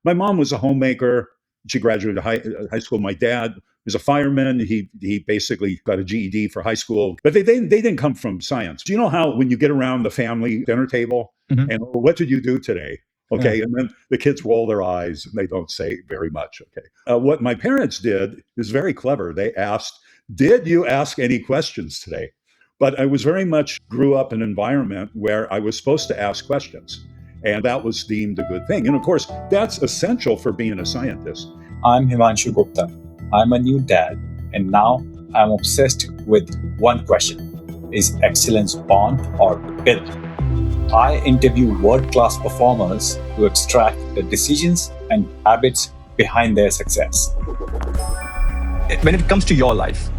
My mom was a homemaker. She graduated high school. My dad was a fireman. He basically got a GED for high school, but they didn't come from science. Do you know how when you get around the family dinner table and what did you do today? Okay, and then the kids roll their eyes and they don't say very much. Okay, what my parents did is very clever. They asked, "Did you ask any questions today?" But I was very much grew up in an environment where I was supposed to ask questions. And that was deemed a good thing. And of course, that's essential for being a scientist. I'm Himanshu Gupta. I'm a new dad, and now I'm obsessed with one question: is excellence born or built? I interview world-class performers to extract the decisions and habits behind their success. When it comes to your life,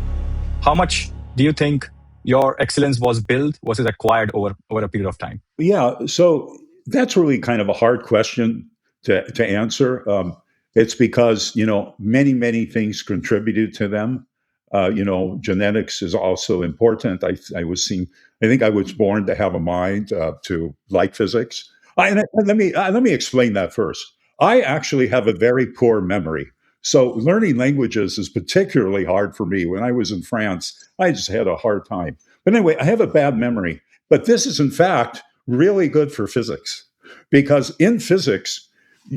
how much do you think your excellence was built versus acquired over a period of time? Yeah, so that's really kind of a hard question to answer. It's because, many things contributed to them. Genetics is also important. I think I was born to have a mind to like physics. Let me explain that first. I actually have a very poor memory. So learning languages is particularly hard for me. When I was in France, I just had a hard time. But anyway, I have a bad memory. But this is, in fact, really good for physics, because in physics,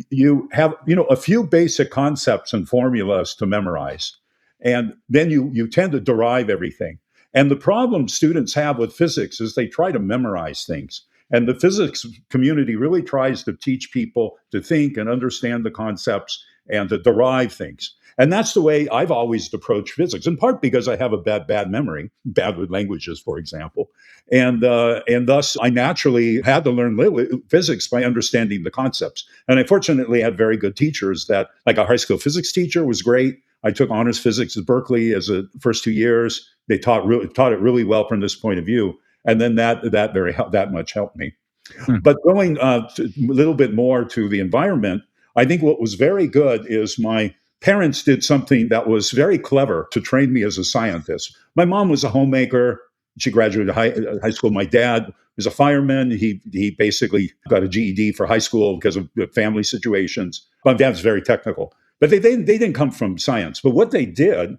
you have a few basic concepts and formulas to memorize, and then you tend to derive everything. And the problem students have with physics is they try to memorize things. And the physics community really tries to teach people to think and understand the concepts and to derive things. And that's the way I've always approached physics, in part because I have a bad memory, bad with languages, for example. And thus I naturally had to learn physics by understanding the concepts. And I fortunately had very good teachers like our high school physics teacher was great. I took honors physics at Berkeley as the first 2 years. They taught it really well from this point of view. And then that much helped me. But going a little bit more to the environment, I think what was very good is my parents did something that was very clever to train me as a scientist. My mom was a homemaker. She graduated high school. My dad was a fireman. He basically got a GED for high school because of the family situations. My dad's very technical. But they didn't come from science. But what they did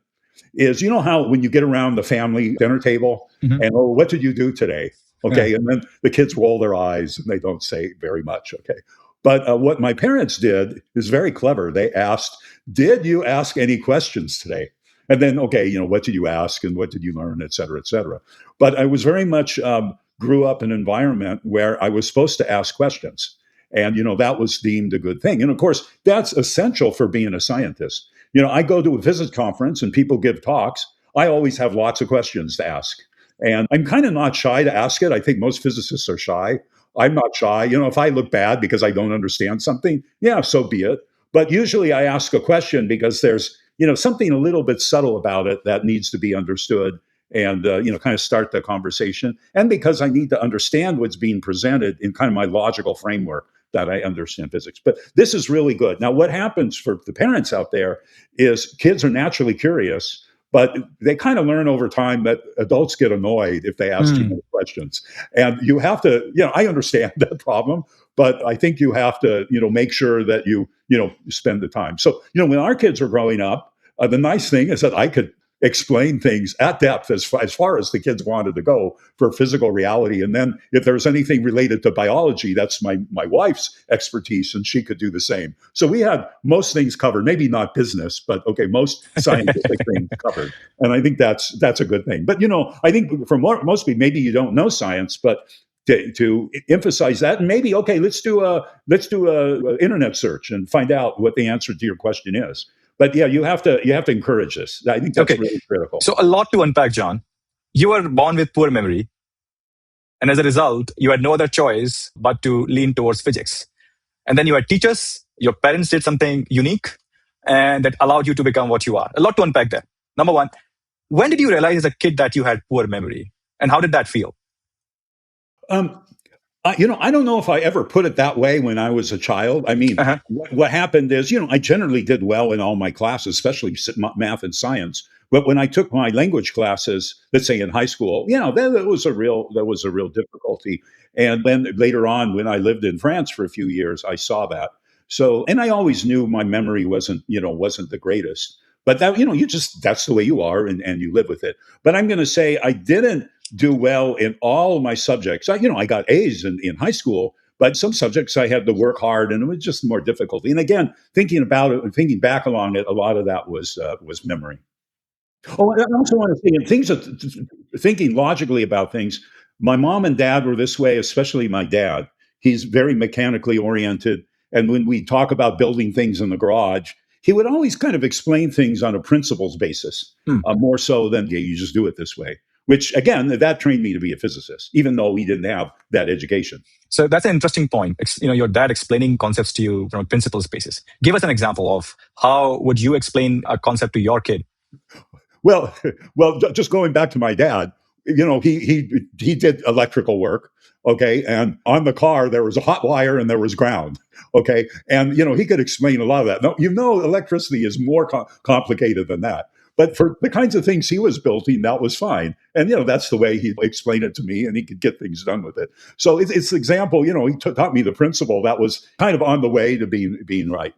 is, you know how when you get around the family dinner table and, what did you do today? Okay, and then the kids roll their eyes and they don't say very much. Okay, but what my parents did is very clever. They asked, "Did you ask any questions today?" And then, okay, what did you ask and what did you learn, et cetera, et cetera. But I was very much grew up in an environment where I was supposed to ask questions. And, that was deemed a good thing. And of course, that's essential for being a scientist. I go to a physics conference and people give talks. I always have lots of questions to ask. And I'm kind of not shy to ask it. I think most physicists are shy. I'm not shy. If I look bad because I don't understand something, yeah, so be it. But usually I ask a question because there's, something a little bit subtle about it that needs to be understood and, kind of start the conversation. And because I need to understand what's being presented in kind of my logical framework that I understand physics. But this is really good. Now, what happens for the parents out there is kids are naturally curious, but they kind of learn over time that adults get annoyed if they ask too many questions. And you have to, I understand that problem, but I think you have to, make sure that you spend the time. So, when our kids were growing up, the nice thing is that I could explain things at depth as far as the kids wanted to go for physical reality. And then if there's anything related to biology, that's my wife's expertise, and she could do the same. So we had most things covered, maybe not business, but okay, most scientific things covered. And I think that's a good thing. But, I think for most people, maybe you don't know science, but to emphasize that, and maybe, okay, let's do a internet search and find out what the answer to your question is. But yeah, you have to encourage this. I think that's really critical. So a lot to unpack, John. You were born with poor memory, and as a result, you had no other choice but to lean towards physics. And then you had teachers. Your parents did something unique, and that allowed you to become what you are. A lot to unpack there. Number one, when did you realize as a kid that you had poor memory, and how did that feel? I don't know if I ever put it that way when I was a child. I mean, what happened is, I generally did well in all my classes, especially math and science. But when I took my language classes, let's say in high school, there was a real difficulty. And then later on, when I lived in France for a few years, I saw that. So, and I always knew my memory wasn't the greatest. But that, that's the way you are, and you live with it. But I'm going to say I didn't do well in all of my subjects. I got A's in high school, but some subjects I had to work hard, and it was just more difficulty. And again, thinking about it and thinking back along it, a lot of that was memory. Oh, I also want to say, and thinking logically about things. My mom and dad were this way, especially my dad. He's very mechanically oriented, and when we talk about building things in the garage, he would always kind of explain things on a principles basis, Hmm. more so than yeah, you just do it this way. Which again, that trained me to be a physicist, even though we didn't have that education. So that's an interesting point. Your dad explaining concepts to you from a principles basis. Give us an example of how would you explain a concept to your kid? Well, just going back to my dad, he did electrical work, okay, and on the car there was a hot wire and there was ground, okay, and he could explain a lot of that. No, electricity is more complicated than that. But for the kinds of things he was building, that was fine, and that's the way he explained it to me, and he could get things done with it. So it's an example. He taught me the principle that was kind of on the way to being right.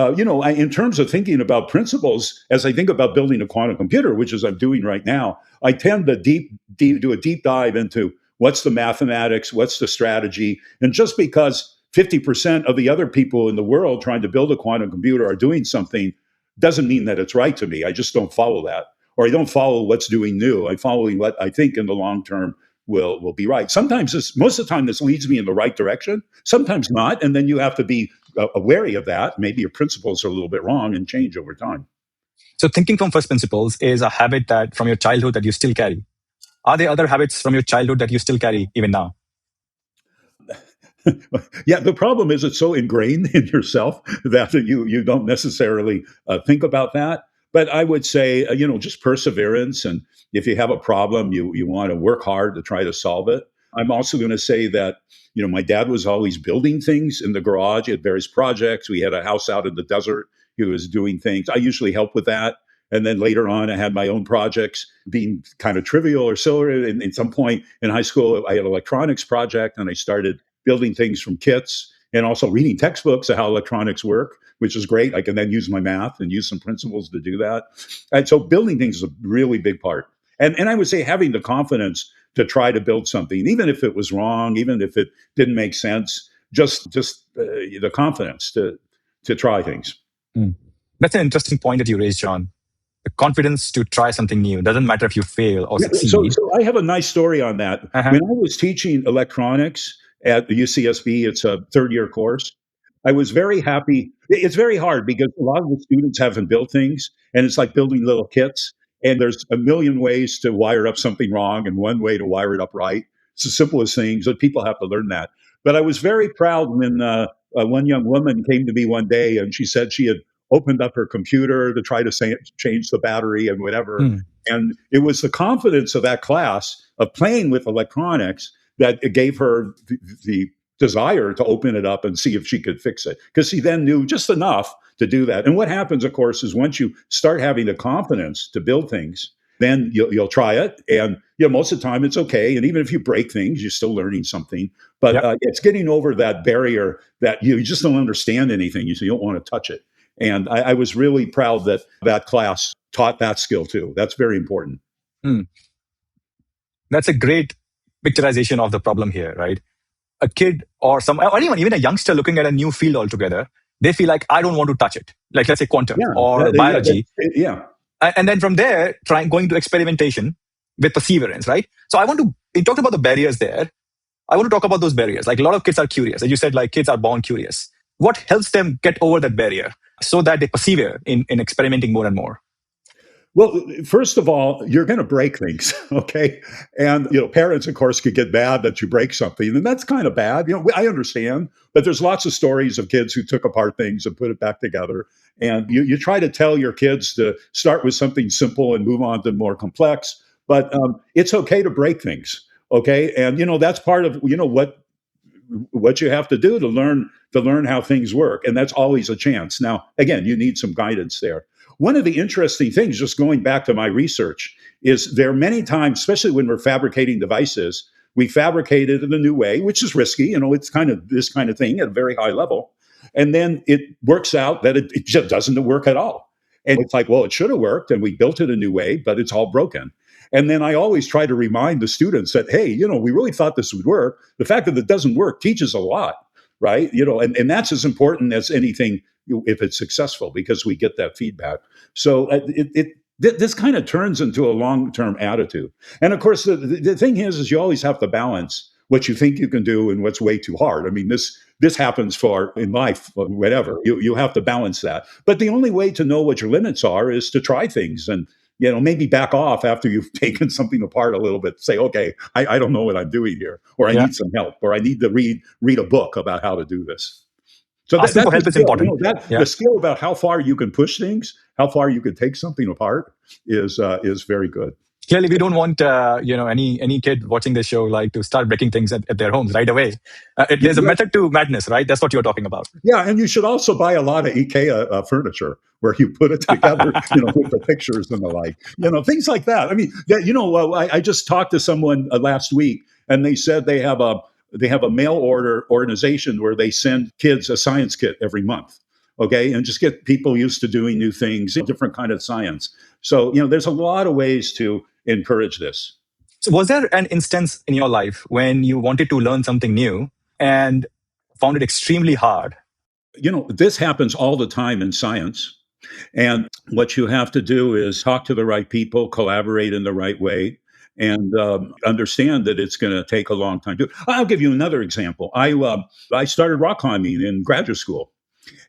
In terms of thinking about principles, as I think about building a quantum computer, which is I'm doing right now, I tend to do a deep dive into what's the mathematics, what's the strategy, and just because 50% of the other people in the world trying to build a quantum computer are doing something doesn't mean that it's right to me. I just don't follow that, or I don't follow what's doing new. I'm following what I think in the long term will be right. Most of the time, this leads me in the right direction. Sometimes not, and then you have to be wary of that. Maybe your principles are a little bit wrong and change over time. So thinking from first principles is a habit that from your childhood that you still carry. Are there other habits from your childhood that you still carry even now? Yeah, the problem is it's so ingrained in yourself that you don't necessarily think about that. But I would say, just perseverance, and if you have a problem, you want to work hard to try to solve it. I'm also going to say that my dad was always building things in the garage. He had various projects. We had a house out in the desert. He was doing things. I usually help with that. And then later on, I had my own projects being kind of trivial or silly. And at some point in high school, I had an electronics project, and I started building things from kits and also reading textbooks of how electronics work, which is great. I can then use my math and use some principles to do that. And so building things is a really big part. And I would say having the confidence to try to build something, even if it was wrong, even if it didn't make sense, just the confidence to try things. Mm. That's an interesting point that you raised, John. The confidence to try something new. Doesn't matter if you fail or succeed. So I have a nice story on that. When I was teaching electronics at the UCSB, it's a third-year course. I was very happy. It's very hard because a lot of the students haven't built things, and it's like building little kits. And there's a million ways to wire up something wrong, and one way to wire it up right. It's the simplest things, but people have to learn that. But I was very proud when one young woman came to me one day, and she said she had opened up her computer to try to change the battery and whatever. Mm. And it was the confidence of that class of playing with electronics that it gave her the desire to open it up and see if she could fix it, because she then knew just enough to do that. And what happens, of course, is once you start having the confidence to build things, then you'll try it, and most of the time it's okay. And even if you break things, you're still learning something. But Yep. It's getting over that barrier that you just don't understand anything, so you don't want to touch it. And I was really proud that that class taught that skill too. That's very important. Mm. That's a great picturization of the problem here, right? A kid or even a youngster looking at a new field altogether, they feel like, I don't want to touch it. Like, let's say quantum or biology. Yeah. And then from there, going to experimentation with perseverance, right? So you talked about the barriers there. I want to talk about those barriers. Like, a lot of kids are curious. As you said, like, kids are born curious. What helps them get over that barrier so that they persevere in experimenting more and more? Well, first of all, you're going to break things, okay? And parents, of course, could get mad that you break something, and that's kind of bad. I understand, but there's lots of stories of kids who took apart things and put it back together. And you try to tell your kids to start with something simple and move on to more complex. But it's okay to break things, okay? And that's part of what you have to do to learn how things work, and that's always a chance. Now, again, you need some guidance there. One of the interesting things, just going back to my research, is there are many times, especially when we're fabricating devices, We fabricate it in a new way, which is risky. It's kind of this kind of thing at a very high level. And then it works out that it just doesn't work at all. And it's like, well, it should have worked, and we built it a new way, but it's all broken. And then I always try to remind the students that, hey, we really thought this would work. The fact that it doesn't work teaches a lot, right? And that's as important as anything if it's successful, because we get that feedback. So this kind of turns into a long-term attitude. And of course, the thing is you always have to balance what you think you can do and what's way too hard. I mean, this happens in life, whatever. You have to balance that. But the only way to know what your limits are is to try things and maybe back off after you've taken something apart a little bit. Say, okay, I don't know what I'm doing here, or I need some help, or I need to read a book about how to do this. So Asking that's for help the is skill. important. The skill about how far you can push things, how far you can take something apart is very good. Clearly, we don't want any kid watching this show to start breaking things at their homes right away. There's a method to madness, right? That's what you're talking about. Yeah, and you should also buy a lot of IKEA furniture where you put it together, with the pictures and the like, things like that. I mean, I just talked to someone last week, and they said they have a mail order organization where they send kids a science kit every month. Okay, and just get people used to doing new things, different kind of science. So there's a lot of ways to encourage this. So was there an instance in your life when you wanted to learn something new and found it extremely hard? This happens all the time in science. And what you have to do is talk to the right people, collaborate in the right way, and understand that it's going to take a long time. I'll give you another example. I started rock climbing in graduate school.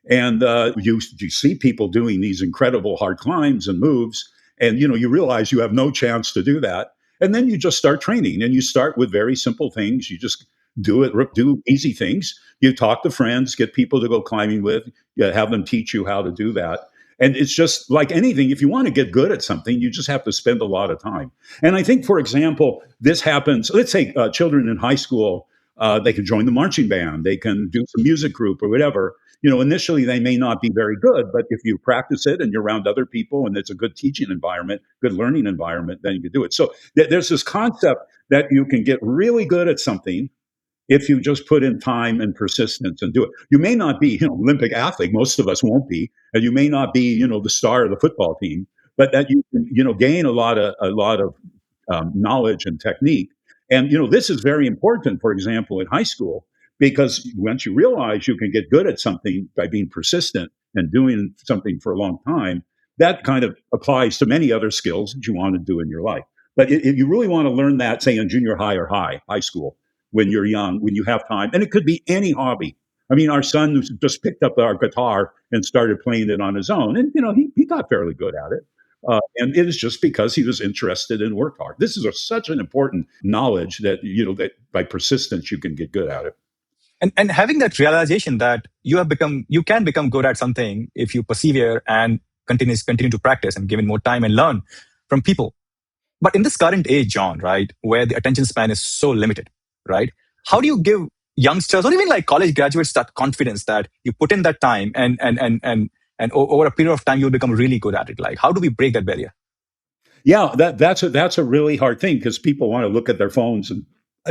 And you see people doing these incredible hard climbs and moves, and you realize you have no chance to do that. And then you just start training, and you start with very simple things. You just do easy things. You talk to friends, get people to go climbing with, have them teach you how to do that. And it's just like anything. If you want to get good at something, you just have to spend a lot of time. And I think, for example, this happens. Let's say children in high school, they can join the marching band, they can do some music group or whatever. Initially they may not be very good, but if you practice it and you're around other people and it's a good teaching environment, good learning environment, then you can do it. So there's this concept that you can get really good at something if you just put in time and persistence and do it. You may not be, Olympic athlete. Most of us won't be, and you may not be, the star of the football team, but that you can, gain a lot of knowledge and technique. And this is very important, for example, in high school, because once you realize you can get good at something by being persistent and doing something for a long time, that kind of applies to many other skills that you want to do in your life. But if you really want to learn that, say in junior high or high school, when you're young, when you have time, and it could be any hobby. I mean, our son just picked up our guitar and started playing it on his own, and he got fairly good at it. And it is just because he was interested and worked hard. This is such an important knowledge that that by persistence you can get good at it. And having that realization that you can become good at something if you persevere and continue to practice and give it more time and learn from people. But in this current age, John, right, where the attention span is so limited, right? How do you give youngsters or even like college graduates that confidence that you put in that time and over a period of time you'll become really good at it? Like, how do we break that barrier? Yeah, that's a really hard thing because people want to look at their phones and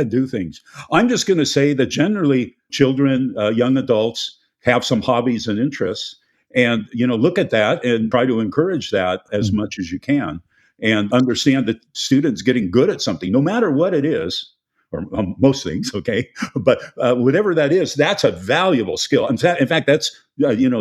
do things. I'm just going to say that generally, children, young adults have some hobbies and interests, and look at that and try to encourage that as much as you can, and understand that students getting good at something, no matter what it is, or most things, okay, but whatever that is, that's a valuable skill. In fact, that's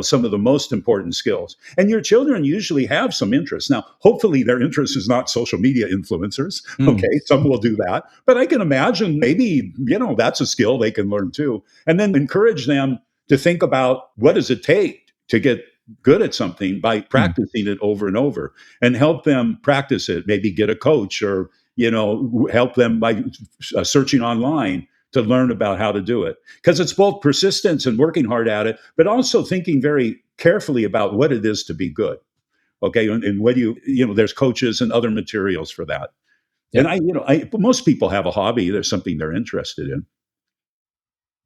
some of the most important skills. And your children usually have some interest. Now, hopefully, their interest is not social media influencers. Okay, some will do that, but I can imagine maybe that's a skill they can learn too. And then encourage them to think about what does it take to get good at something by practicing it over and over, and help them practice it. Maybe get a coach or help them by searching online to learn about how to do it. Because it's both persistence and working hard at it, but also thinking very carefully about what it is to be good. Okay, and what there's coaches and other materials for that. Yeah. And most people have a hobby. There's something they're interested in.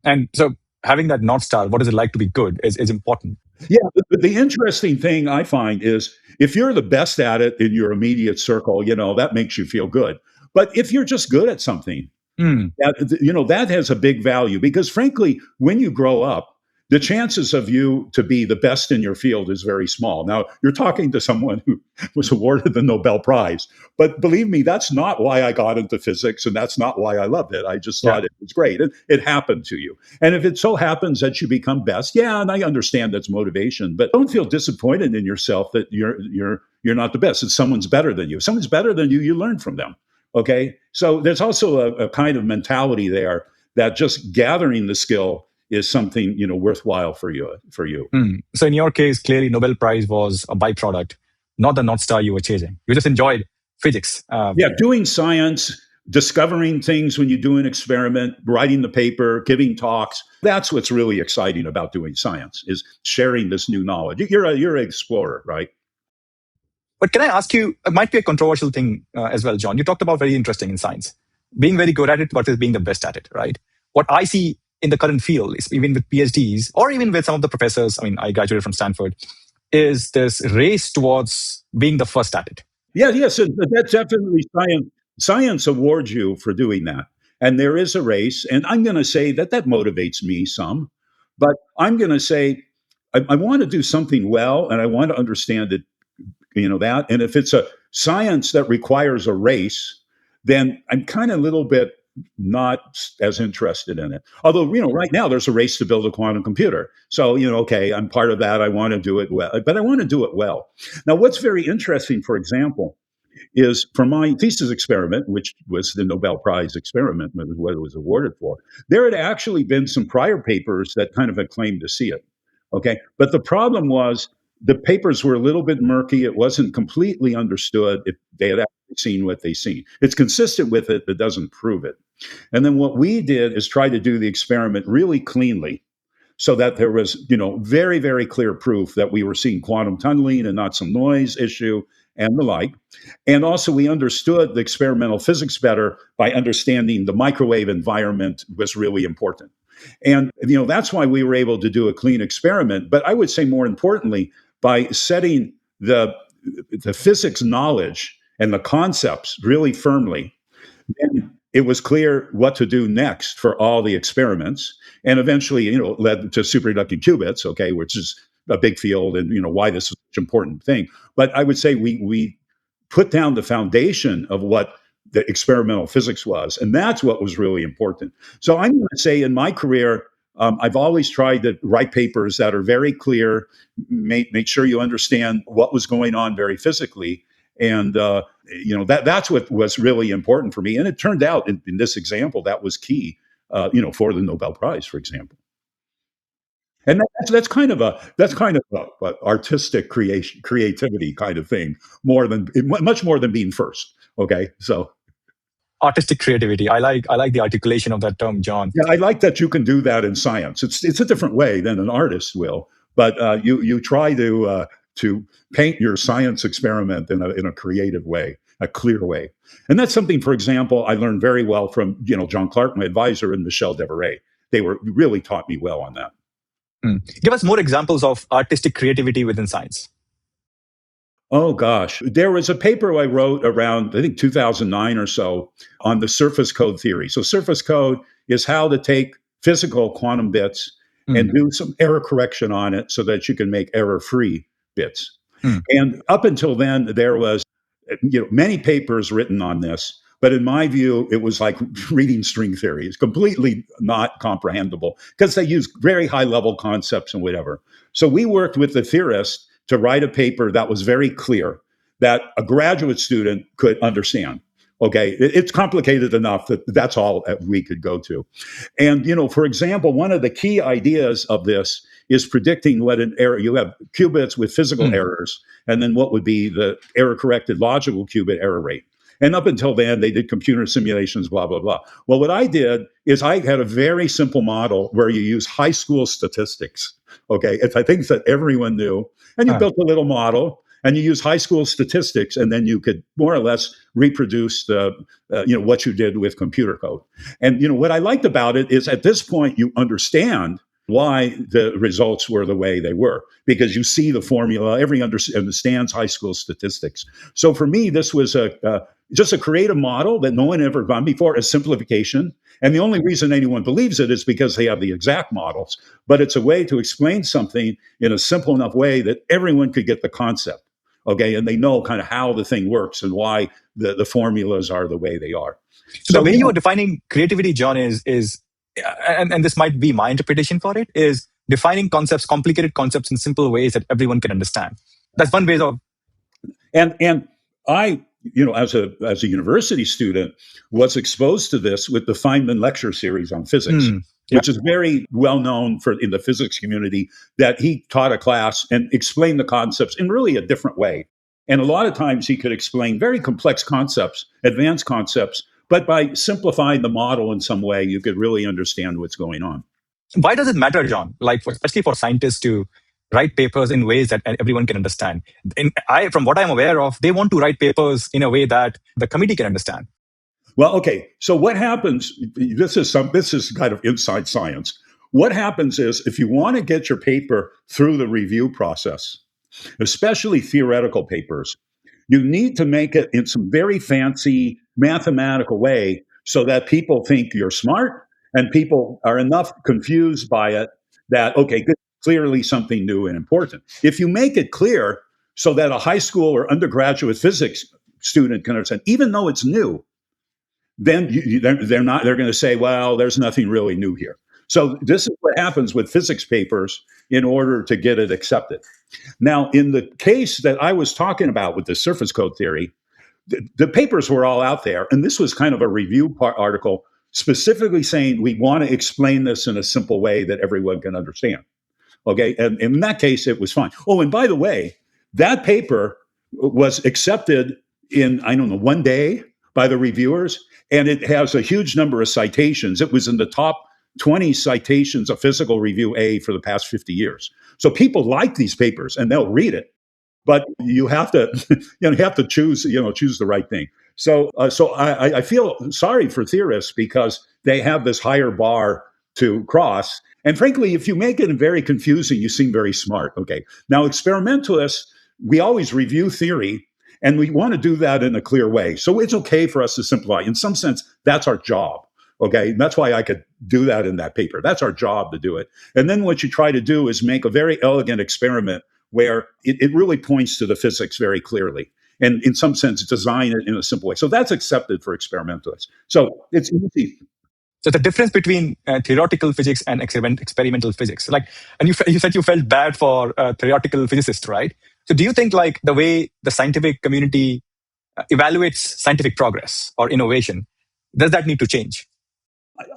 And so having that North Star, what is it like to be good, is important. Yeah, the interesting thing I find is if you're the best at it in your immediate circle, that makes you feel good. But if you're just good at something, Mm. That has a big value because, frankly, when you grow up, the chances of you to be the best in your field is very small. Now, you're talking to someone who was awarded the Nobel Prize, but believe me, that's not why I got into physics, and that's not why I loved it. I just Yeah. thought it was great. It happened to you, and if it so happens that you become best, yeah, and I understand that's motivation, but don't feel disappointed in yourself that you're not the best. It's someone's better than you. If someone's better than you learn from them. Okay, so there's also a kind of mentality there that just gathering the skill is something worthwhile for you. Mm. So in your case, clearly Nobel Prize was a byproduct, not the North Star you were chasing. You just enjoyed physics. Yeah, doing science, discovering things when you do an experiment, writing the paper, giving talks. That's what's really exciting about doing science is sharing this new knowledge. You're an explorer, right? But can I ask you, it might be a controversial thing as well, John. You talked about very interesting in science, being very good at it versus being the best at it, right? What I see in the current field, is even with PhDs or even with some of the professors, I mean, I graduated from Stanford, is this race towards being the first at it. Yeah. So that's definitely science. Science awards you for doing that, and there is a race. And I'm going to say that motivates me some, but I'm going to say I want to do something well, and I want to understand it. That, and if it's a science that requires a race, then I'm kind of a little bit not as interested in it. Although, right now there's a race to build a quantum computer. So, okay, I'm part of that. I want to do it well, but I want to do it well. Now, what's very interesting, for example, is for my thesis experiment, which was the Nobel Prize experiment, was what it was awarded for, there had actually been some prior papers that kind of had claimed to see it. Okay. But the problem was the papers were a little bit murky. It wasn't completely understood if they had actually seen what they seen. It's consistent with it, but doesn't prove it. And then what we did is try to do the experiment really cleanly so that there was, very, very clear proof that we were seeing quantum tunneling and not some noise issue and the like. And also we understood the experimental physics better by understanding the microwave environment was really important. And, that's why we were able to do a clean experiment. But I would say more importantly, by setting the physics knowledge and the concepts really firmly, then it was clear what to do next for all the experiments, and eventually, led to superconducting qubits. Okay, which is a big field, and why this is such an important thing. But I would say we put down the foundation of what the experimental physics was, and that's what was really important. So I'm going to say in my career, I've always tried to write papers that are very clear, make sure you understand what was going on very physically, and that's what was really important for me. And it turned out in this example that was key, for the Nobel Prize, for example. And that's kind of a artistic creativity kind of thing, much more than being first. Okay, so Artistic creativity. I like the articulation of that term, John. yeah, I like that you can do that in science. It's a different way than an artist will, but you try to paint your science experiment in a creative way, a clear way, and that's something. For example, I learned very well from John Clark, my advisor, and Michel Devereux. They really taught me well on that. Mm. Give us more examples of artistic creativity within science. Oh gosh, there was a paper I wrote around I think 2009 or so on the surface code theory. So surface code is how to take physical quantum bits and Mm. do some error correction on it so that you can make error-free bits. Mm. And up until then, there was many papers written on this, but in my view, it was like reading string theory. It's completely not comprehensible because they use very high-level concepts and whatever. So we worked with the theorist to write a paper that was very clear that a graduate student could understand. Okay, it's complicated enough that that's all that we could go to. And, for example, one of the key ideas of this is predicting what an error, you have qubits with physical Mm. errors, and then what would be the error corrected logical qubit error rate. And up until then, they did computer simulations, blah, blah, blah. Well, what I did is I had a very simple model where you use high school statistics. Okay, it's I think that everyone knew. And you Uh, built a little model and you use high school statistics, and then you could more or less reproduce what you did with computer code. And what I liked about it is at this point you understand why the results were the way they were because you see the formula. Everyone understands high school statistics. So for me, this was just to create a model that no one ever done before, a simplification. And the only reason anyone believes it is because they have the exact models. But it's a way to explain something in a simple enough way that everyone could get the concept. Okay. And they know kind of how the thing works and why the formulas are the way they are. So the So, way yeah. you are defining creativity, John, is and this might be my interpretation for it, is defining concepts, complicated concepts in simple ways that everyone can understand. That's one way of. And I, as a university student, was exposed to this with the Feynman lecture series on physics, Yeah. which is very well known for in the physics community. That he taught a class and explained the concepts in really a different way. And a lot of times he could explain very complex concepts, advanced concepts, but by simplifying the model in some way, you could really understand what's going on. Why does it matter, John? Like, especially for scientists to write papers in ways that everyone can understand. From what I'm aware of, they want to write papers in a way that the committee can understand. Well, okay. So what happens? This is kind of inside science. What happens is if you want to get your paper through the review process, especially theoretical papers, you need to make it in some very fancy mathematical way so that people think you're smart and people are enough confused by it that, okay, good, clearly something new and important. If you make it clear so that a high school or undergraduate physics student can understand, even though it's new, then they're not. They're going to say, "Well, there's nothing really new here." So this is what happens with physics papers in order to get it accepted. Now, in the case that I was talking about with the surface code theory, the papers were all out there, and this was kind of a review article specifically saying we want to explain this in a simple way that everyone can understand. Okay, and in that case, it was fine. Oh, and by the way, that paper was accepted in, I don't know, one day by the reviewers, and it has a huge number of citations. It was in the top 20 citations of Physical Review A for the past 50 years. So people like these papers and they'll read it, but you have to, you have to choose the right thing. So, I feel sorry for theorists because they have this higher bar to cross. And frankly, if you make it very confusing, you seem very smart. Okay. Now, experimentalists, we always review theory and we want to do that in a clear way. So it's okay for us to simplify. In some sense, that's our job. Okay. And that's why I could do that in that paper. That's our job to do it. And then what you try to do is make a very elegant experiment where it really points to the physics very clearly. And in some sense, design it in a simple way. So that's accepted for experimentalists. So it's easy. So the difference between theoretical physics and experimental physics, like, and you said you felt bad for theoretical physicists, right? So do you think like the way the scientific community evaluates scientific progress or innovation, does that need to change?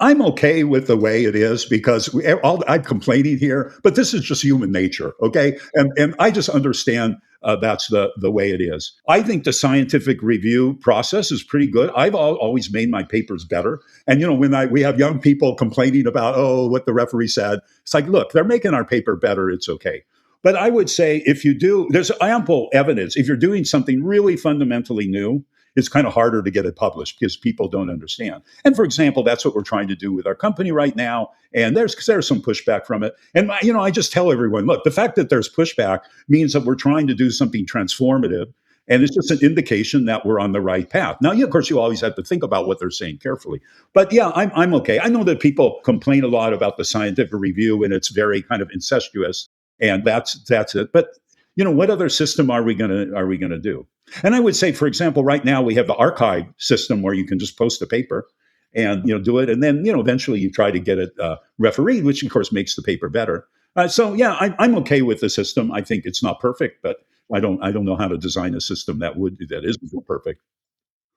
I'm okay with the way it is because I'm complaining here, but this is just human nature, okay? And I just understand that's the way it is. I think the scientific review process is pretty good. I've always made my papers better. And when we have young people complaining about what the referee said, it's like, look, they're making our paper better. It's okay. But I would say there's ample evidence. If you're doing something really fundamentally new, it's kind of harder to get it published because people don't understand. And for example, that's what we're trying to do with our company right now. And there's some pushback from it. And I just tell everyone, look, the fact that there's pushback means that we're trying to do something transformative. And it's just an indication that we're on the right path. Now, of course, you always have to think about what they're saying carefully. But yeah, I'm okay. I know that people complain a lot about the scientific review, and it's very kind of incestuous, and that's it. But what other system are we gonna do? And I would say, for example, right now we have the archive system where you can just post a paper and do it, and then eventually you try to get it refereed, which of course makes the paper better. So yeah, I'm okay with the system. I think it's not perfect, but I don't know how to design a system that isn't perfect.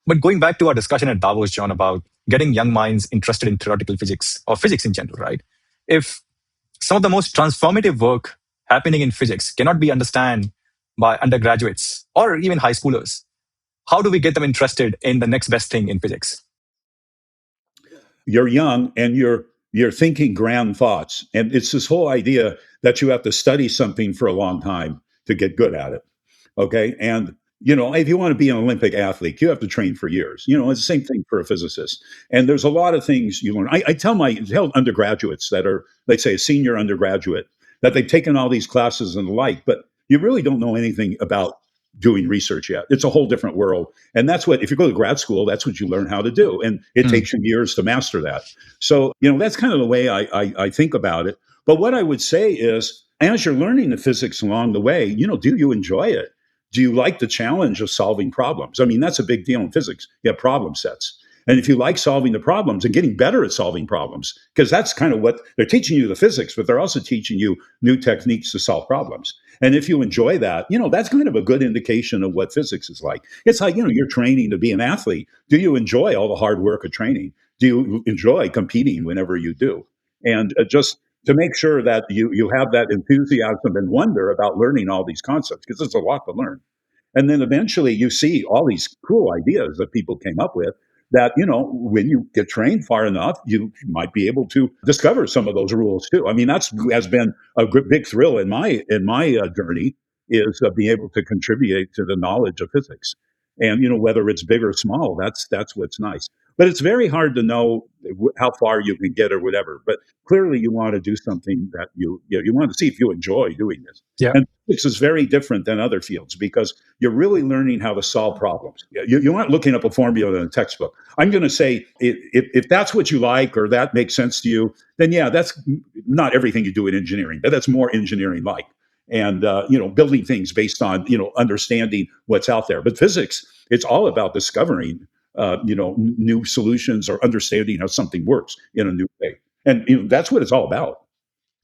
But going back to our discussion at Davos, John, about getting young minds interested in theoretical physics or physics in general, right? If some of the most transformative work happening in physics cannot be understood by undergraduates or even high schoolers, how do we get them interested in the next best thing in physics? You're young and you're thinking grand thoughts, and it's this whole idea that you have to study something for a long time to get good at it. Okay, and if you want to be an Olympic athlete, you have to train for years. It's the same thing for a physicist. And there's a lot of things you learn. I tell undergraduates that are, let's say, a senior undergraduate, that they've taken all these classes and the like, but you really don't know anything about doing research yet. It's a whole different world. And that's what, if you go to grad school, that's what you learn how to do. And it takes you years to master that. So, that's kind of the way I think about it. But what I would say is, as you're learning the physics along the way, do you enjoy it? Do you like the challenge of solving problems? I mean, that's a big deal in physics. You have problem sets. And if you like solving the problems and getting better at solving problems, because that's kind of what they're teaching you, the physics, but they're also teaching you new techniques to solve problems. And if you enjoy that, that's kind of a good indication of what physics is like. It's like, you're training to be an athlete. Do you enjoy all the hard work of training? Do you enjoy competing whenever you do? And just to make sure that you have that enthusiasm and wonder about learning all these concepts, because it's a lot to learn. And then eventually you see all these cool ideas that people came up with that, when you get trained far enough, you might be able to discover some of those rules too. I mean, that's has been a big thrill in my journey, is being able to contribute to the knowledge of physics. And, whether it's big or small, that's what's nice. But it's very hard to know how far you can get or whatever. But clearly you want to do something that you want to see if you enjoy doing this. Yeah. And physics is very different than other fields because you're really learning how to solve problems. You're not looking up a formula in a textbook. I'm going to say if that's what you like or that makes sense to you, then yeah, that's not everything you do in engineering, but that's more engineering-like. And, building things based on, understanding what's out there. But physics, it's all about discovering, new solutions or understanding how something works in a new way. And, that's what it's all about.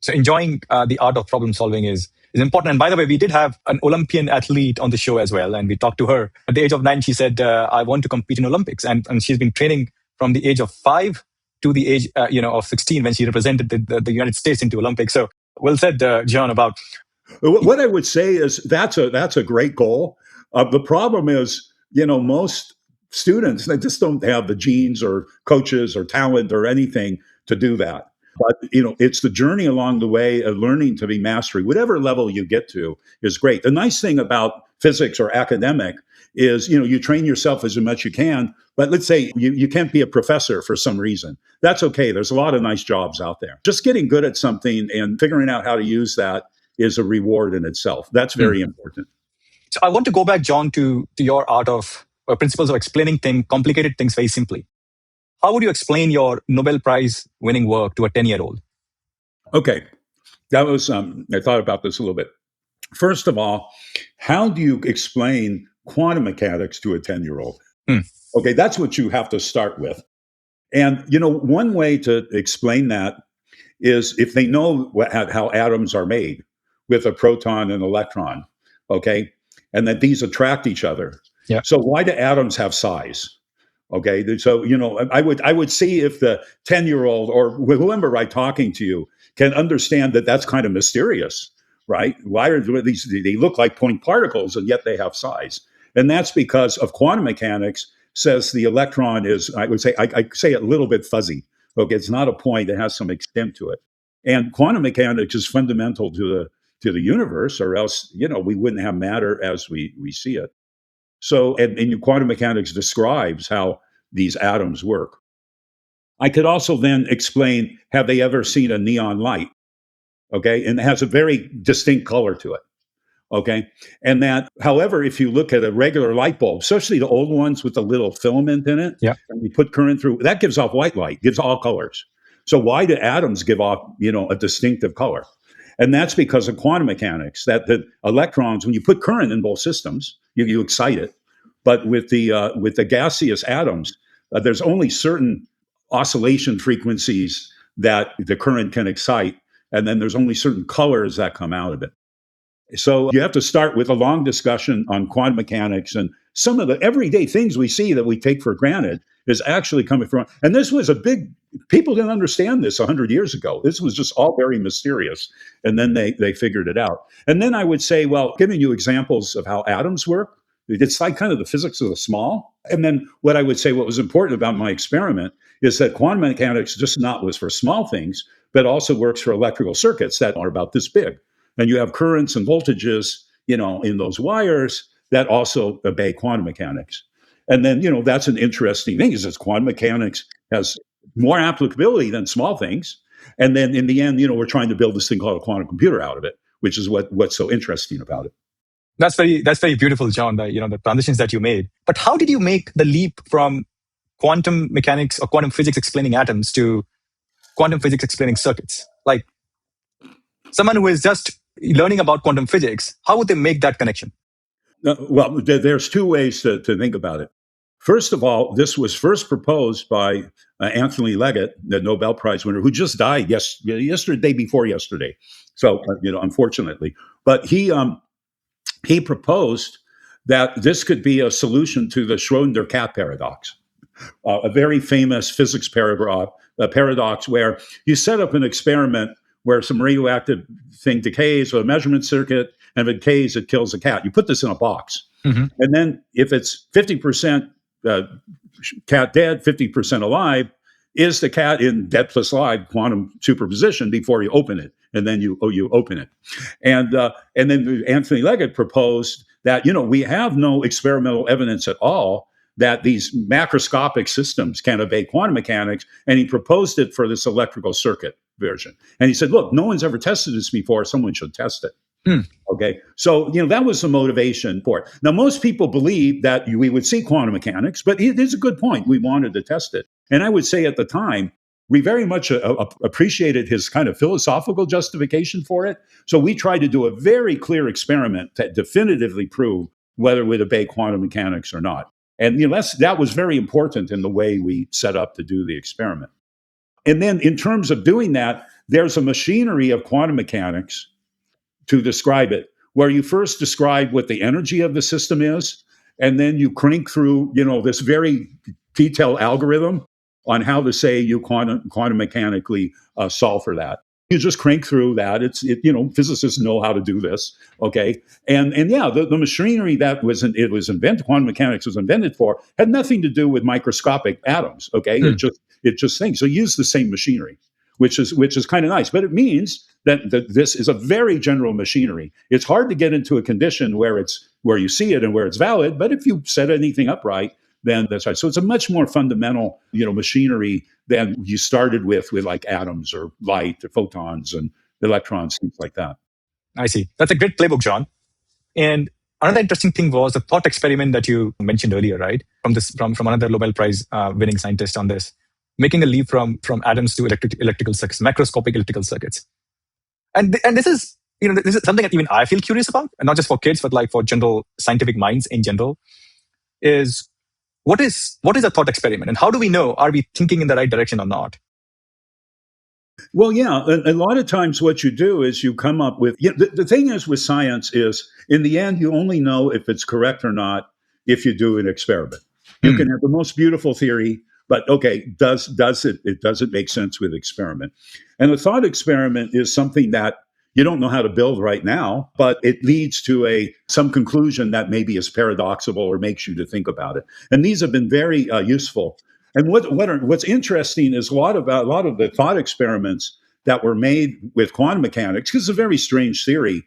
So enjoying the art of problem solving is important. And by the way, we did have an Olympian athlete on the show as well. And we talked to her. At the age of 9, she said, I want to compete in Olympics. And she's been training from the age of 5 to the age of 16 when she represented the United States into Olympics. So well said, John, about... What I would say is that's a great goal. The problem is, most students, they just don't have the genes or coaches or talent or anything to do that. But, it's the journey along the way of learning to be mastery. Whatever level you get to is great. The nice thing about physics or academic is, you train yourself as much as you can. But let's say you can't be a professor for some reason. That's okay. There's a lot of nice jobs out there. Just getting good at something and figuring out how to use that is a reward in itself. That's very important. So I want to go back, John, to your art of principles of explaining complicated things very simply. How would you explain your Nobel Prize winning work to a 10-year-old? Okay. That was, I thought about this a little bit. First of all, how do you explain quantum mechanics to a 10-year-old? Okay, that's what you have to start with. And, one way to explain that is if they know how atoms are made with a proton and electron, okay, and that these attract each other. Yeah. So why do atoms have size? Okay, so I would see if the 10-year-old or whoever talking to you can understand that that's kind of mysterious, right? Why are these? They look like point particles and yet they have size, and that's because of quantum mechanics. Says the electron is, I would say, I say it a little bit fuzzy. Okay, it's not a point; it has some extent to it. And quantum mechanics is fundamental to the universe, or else we wouldn't have matter as we see it. So, and quantum mechanics describes how these atoms work. I could also then explain: have they ever seen a neon light? Okay, and it has a very distinct color to it. Okay, and that, however, if you look at a regular light bulb, especially the old ones with the little filament in it, yeah, and you put current through, that gives off white light, gives all colors. So why do atoms give off, a distinctive color? And that's because of quantum mechanics, that the electrons, when you put current in both systems, you excite it. But with the gaseous atoms, there's only certain oscillation frequencies that the current can excite, and then there's only certain colors that come out of it. So you have to start with a long discussion on quantum mechanics, and some of the everyday things we see that we take for granted is actually coming from. And this was people didn't understand this 100 years ago. This was just all very mysterious. And then they figured it out. And then I would say, well, giving you examples of how atoms work, it's like kind of the physics of the small. And then what I would say, what was important about my experiment is that quantum mechanics just not was for small things, but also works for electrical circuits that are about this big. And you have currents and voltages, in those wires that also obey quantum mechanics. And then, that's an interesting thing is that quantum mechanics has more applicability than small things. And then in the end, we're trying to build this thing called a quantum computer out of it, which is what's so interesting about it. That's very beautiful, John. The transitions that you made. But how did you make the leap from quantum mechanics or quantum physics explaining atoms to quantum physics explaining circuits? Like someone who is just learning about quantum physics, how would they make that connection? Well, there's two ways to think about it. First of all, this was first proposed by Anthony Leggett, the Nobel Prize winner, who just died yesterday, day before yesterday. So, unfortunately, but he proposed that this could be a solution to the Schrodinger cat paradox, a very famous physics paradox where you set up an experiment where some radioactive thing decays, a measurement circuit, and if it decays, it kills a cat. You put this in a box. Mm-hmm. And then if it's 50% cat dead, 50% alive, is the cat in dead plus alive quantum superposition before you open it? And then you open it. And then Anthony Leggett proposed that, we have no experimental evidence at all that these macroscopic systems can obey quantum mechanics. And he proposed it for this electrical circuit version. And he said, look, no one's ever tested this before. Someone should test it. Okay. So, that was the motivation for it. Now, most people believe that we would see quantum mechanics, but it is a good point. We wanted to test it. And I would say at the time, we very much appreciated his kind of philosophical justification for it. So we tried to do a very clear experiment that definitively proved whether we'd obey quantum mechanics or not. And that was very important in the way we set up to do the experiment. And then in terms of doing that, there's a machinery of quantum mechanics to describe it, where you first describe what the energy of the system is, and then you crank through, this very detailed algorithm on how to say you quantum mechanically solve for that. You just crank through that. Physicists know how to do this, okay? And yeah, the machinery that was invented, quantum mechanics was invented for, had nothing to do with microscopic atoms, okay? It just things. So use the same machinery, which is kind of nice, but it means that this is a very general machinery. It's hard to get into a condition where you see it and where it's valid, but if you set anything up right, then that's right. So it's a much more fundamental, machinery than you started with like atoms or light or photons and electrons, things like that. I see. That's a great playbook, John. And another interesting thing was the thought experiment that you mentioned earlier, right? From another Nobel Prize winning scientist on this, making a leap from atoms to electrical circuits, macroscopic electrical circuits. And this is something that even I feel curious about, and not just for kids, but like for general scientific minds in general, is what is a thought experiment, and how do we know, are we thinking in the right direction or not? Well, yeah, a lot of times what you do is you come up with, the thing is with science is, in the end, you only know if it's correct or not if you do an experiment. You can have the most beautiful theory, but okay, does it make sense with experiment? And a thought experiment is something that you don't know how to build right now, but it leads to some conclusion that maybe is paradoxical or makes you to think about it. And these have been very useful. And what's interesting is a lot of the thought experiments that were made with quantum mechanics, because it's a very strange theory,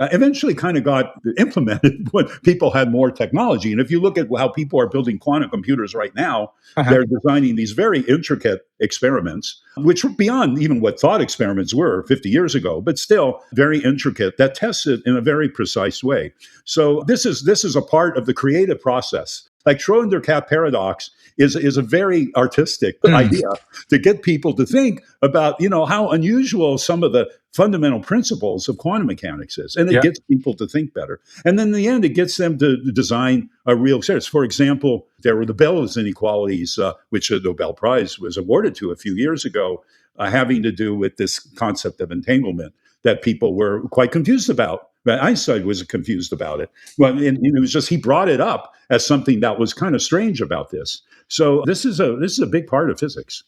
eventually kind of got implemented when people had more technology. And if you look at how people are building quantum computers right now, they're designing these very intricate experiments, which were beyond even what thought experiments were 50 years ago, but still very intricate, that tests it in a very precise way. So this is a part of the creative process. Like Schrodinger cat paradox is a very artistic idea to get people to think about, how unusual some of the fundamental principles of quantum mechanics is. And it gets people to think better. And then in the end, it gets them to design a real series. For example, there were the Bell's inequalities, which the Nobel Prize was awarded to a few years ago, having to do with this concept of entanglement that people were quite confused about. Einstein was confused about it. Well, and it was just he brought it up as something that was kind of strange about this. So this is a big part of physics.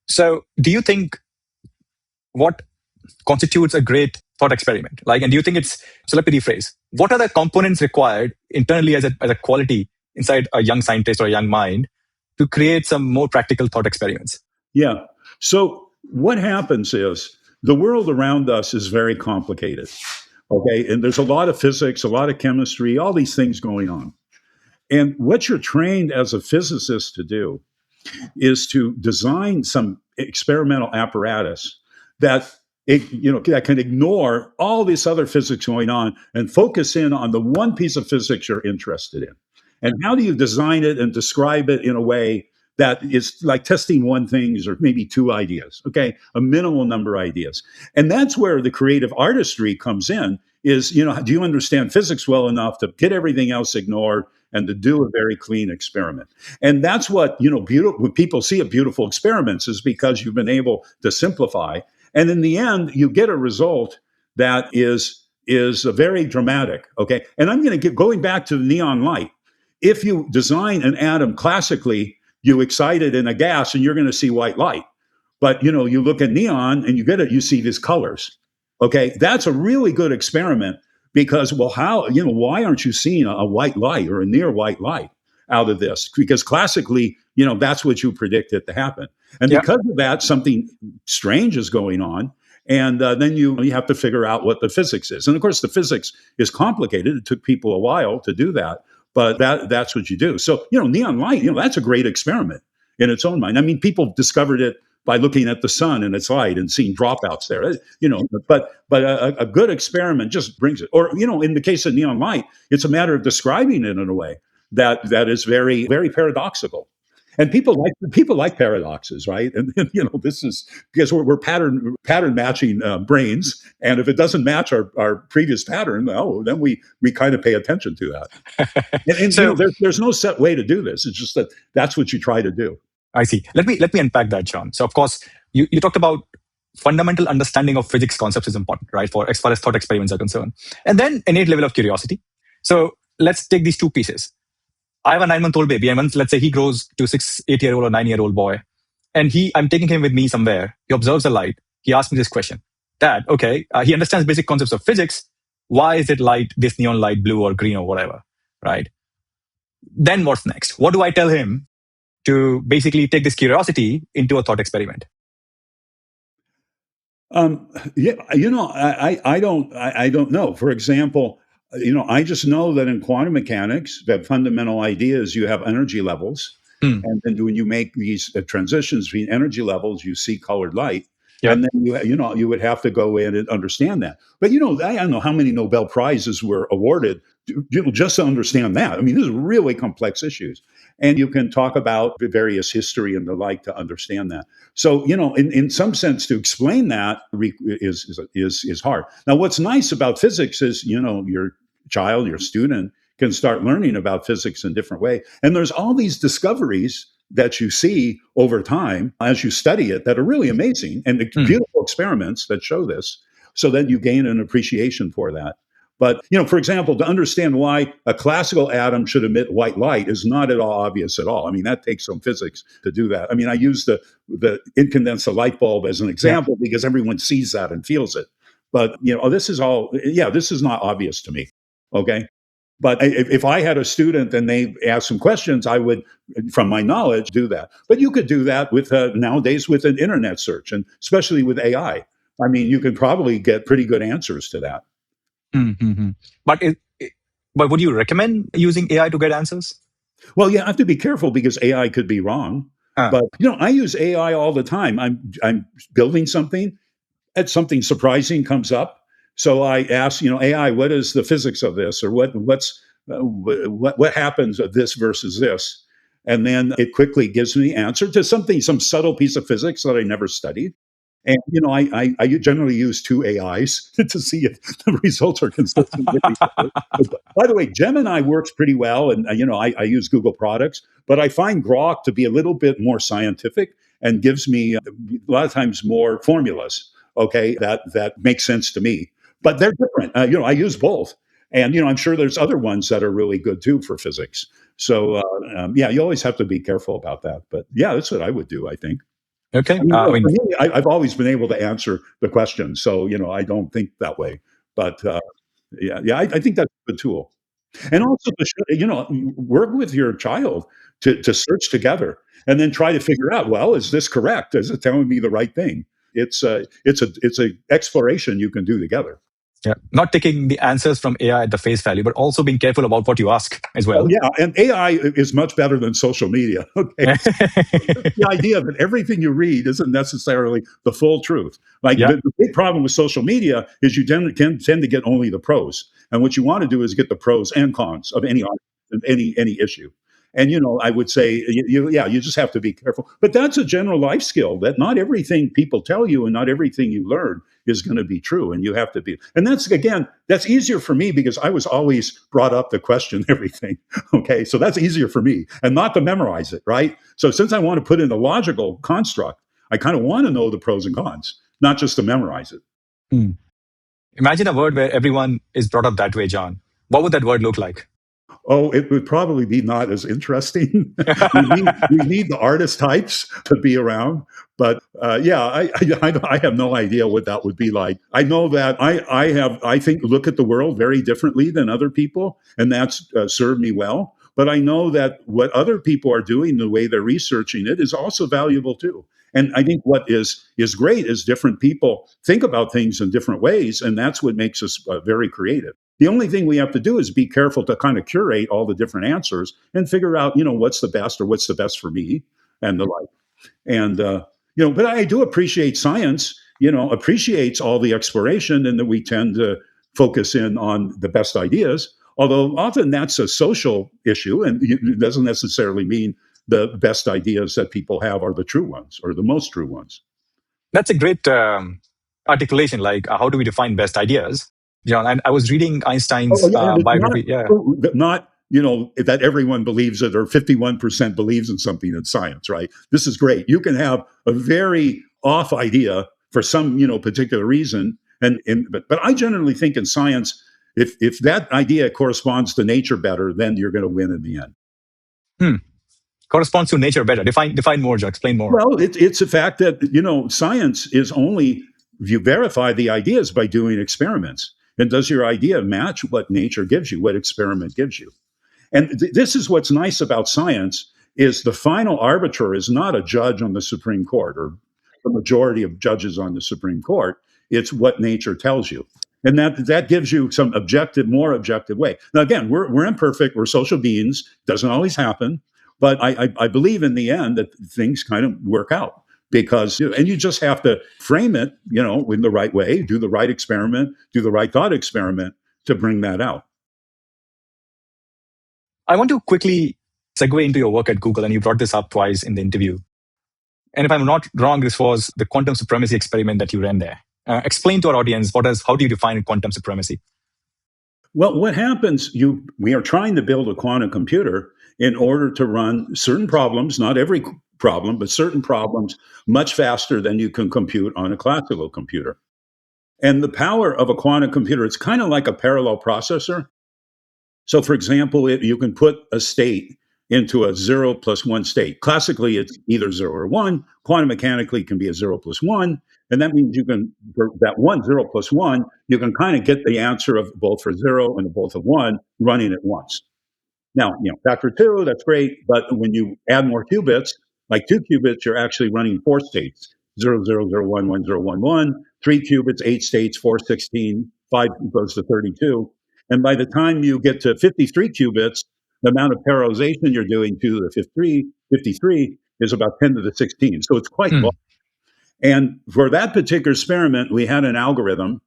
So, do you think what constitutes a great thought experiment? And do you think so let me rephrase. What are the components required internally as a quality inside a young scientist or a young mind to create some more practical thought experiments? Yeah. So what happens is the world around us is very complicated. Okay. And there's a lot of physics, a lot of chemistry, all these things going on. And what you're trained as a physicist to do is to design some experimental apparatus that that can ignore all this other physics going on and focus in on the one piece of physics you're interested in. And how do you design it and describe it in a way that is like testing one thing or maybe two ideas, okay, a minimal number of ideas. And that's where the creative artistry comes in is, do you understand physics well enough to get everything else ignored and to do a very clean experiment? And that's what, beautiful, when people see a beautiful experiments is because you've been able to simplify. And in the end, you get a result that is very dramatic, okay? And I'm going to get going back to the neon light. If you design an atom classically, you excite it in a gas and you're going to see white light. But you look at neon and you see these colors. Okay, that's a really good experiment because, well, why aren't you seeing a white light or a near white light out of this? Because classically, that's what you predict it to happen. And Yeah. because of that, something strange is going on. And then you have to figure out what the physics is. And of course, the physics is complicated. It took people a while to do that. But that's what you do. So, neon light, that's a great experiment in its own mind. I mean, people discovered it by looking at the sun and its light and seeing dropouts there, but a good experiment just brings it. Or, in the case of neon light, it's a matter of describing it in a way that is very, very paradoxical. And people like paradoxes, right? And this is because we're pattern matching brains, and if it doesn't match our previous pattern, oh, then we kind of pay attention to that. And So there's no set way to do this. It's just that that's what you try to do. I see. Let me unpack that, John. So of course, you talked about fundamental understanding of physics concepts is important, right? For as far as thought experiments are concerned, and then innate level of curiosity. So let's take these two pieces. I have a 9-month-old baby, and once let's say he grows to 8-year-old or 9-year-old boy, and I'm taking him with me somewhere. He observes the light. He asks me this question, Dad. Okay, he understands basic concepts of physics. Why is it light, this neon light, blue or green or whatever, right? Then what's next? What do I tell him to basically take this curiosity into a thought experiment? Yeah, I don't know. For example, I just know that in quantum mechanics, that fundamental idea is you have energy levels, Hmm. and then when you make these transitions between energy levels, you see colored light, Yep. and then you would have to go in and understand that. But I don't know how many Nobel Prizes were awarded just to understand that. I mean, these are really complex issues, and you can talk about the various history and the like to understand that. So, in some sense, to explain that is hard. Now, what's nice about physics is, your child, your student can start learning about physics in different way. And there's all these discoveries that you see over time as you study it that are really amazing and beautiful experiments that show this, so that you gain an appreciation for that. But, for example, to understand why a classical atom should emit white light is not at all obvious at all. I mean, that takes some physics to do that. I mean, I use the incandescent light bulb as an example because everyone sees that and feels it. But, this is not obvious to me. Okay. But if I had a student and they asked some questions, I would, from my knowledge, do that. But you could do that with nowadays with an internet search, and especially with AI. I mean, you can probably get pretty good answers to that. Mm-hmm. But would you recommend using AI to get answers? Well, you have to be careful because AI could be wrong. But I use AI all the time. I'm building something, and something surprising comes up. So I ask, AI, what is the physics of this, or what happens of this versus this, and then it quickly gives me the answer to some subtle piece of physics that I never studied. And I generally use two AIs to see if the results are consistent with each other. By the way, Gemini works pretty well, and I use Google products, but I find Grok to be a little bit more scientific and gives me a lot of times more formulas. Okay, that makes sense to me, but they're different. I use both, and I'm sure there's other ones that are really good too for physics. So you always have to be careful about that. But yeah, that's what I would do, I think. Okay. I mean, for me, I've always been able to answer the question, so I don't think that way. But I think that's a good tool, and also to work with your child to search together, and then try to figure out, well, is this correct? Is it telling me the right thing? It's a exploration you can do together. Yeah. Not taking the answers from AI at the face value, but also being careful about what you ask as Oh well. yeah, and AI is much better than social media. Okay, the idea that everything you read isn't necessarily the full truth. Like Yeah. the big problem with social media is you tend to get only the pros, and what you want to do is get the pros and cons of any argument, any issue. And I would say, you just have to be careful. But that's a general life skill that not everything people tell you and not everything you learn is going to be true, and you have to be. And that's easier for me because I was always brought up to question everything. Okay, so that's easier for me, and not to memorize it, right? So since I want to put in a logical construct, I kind of want to know the pros and cons, not just to memorize it. Hmm. Imagine a world where everyone is brought up that way, John. What would that word look like? Oh, it would probably be not as interesting. we need the artist types to be around, but yeah, I have no idea what that would be like. I know that I think look at the world very differently than other people, and that's served me well. But I know that what other people are doing, the way they're researching it, is also valuable too. And I think what is great is different people think about things in different ways, and that's what makes us very creative. The only thing we have to do is be careful to kind of curate all the different answers and figure out, what's the best or what's the best for me and the like. And, but I do appreciate science, appreciates all the exploration and that we tend to focus in on the best ideas. Although often that's a social issue and it doesn't necessarily mean the best ideas that people have are the true ones or the most true ones. That's a great articulation. Like, how do we define best ideas? John, and I was reading Oh, Einstein's yeah, and it's biography. Yeah. not that everyone believes it or 51% believes in something in science, right? This is great. You can have a very off idea for some particular reason, but I generally think in science, if that idea corresponds to nature better, then you're going to win in the end. Hmm. Corresponds to nature better. Define more, John. Explain more. Well, it's a fact that science is only you verify the ideas by doing experiments. And does your idea match what nature gives you, what experiment gives you? And this is what's nice about science is the final arbiter is not a judge on the Supreme Court or the majority of judges on the Supreme Court. It's what nature tells you. And that gives you some more objective way. Now, again, we're imperfect. We're social beings. Doesn't always happen. But I believe in the end that things kind of work out because, and you just have to frame it, in the right way, do the right experiment, do the right thought experiment to bring that out. I want to quickly segue into your work at Google, and you brought this up twice in the interview. And if I'm not wrong, this was the quantum supremacy experiment that you ran there. Explain to our audience how do you define quantum supremacy? Well, what happens, we are trying to build a quantum computer in order to run certain problems, not every problem, but certain problems much faster than you can compute on a classical computer. And the power of a quantum computer, it's kind of like a parallel processor. So, for example, you can put a state into a 0+1 state. Classically, it's either 0 or 1. Quantum mechanically, it can be a 0+1. And that means for that 0+1, you can kind of get the answer of both for 0 and both of 1 running at once. Now, factor 2, that's great. But when you add more qubits, like 2 qubits, you're actually running 4 states 0, 0, 0, 1, 1, 0, 1, 1. 3 qubits, 8 states, 4, 16. 5 goes to 32. And by the time you get to 53 qubits, the amount of parallelization you're doing to the 53 is about 10 to the 16. So it's quite large. And for that particular experiment, we had an algorithm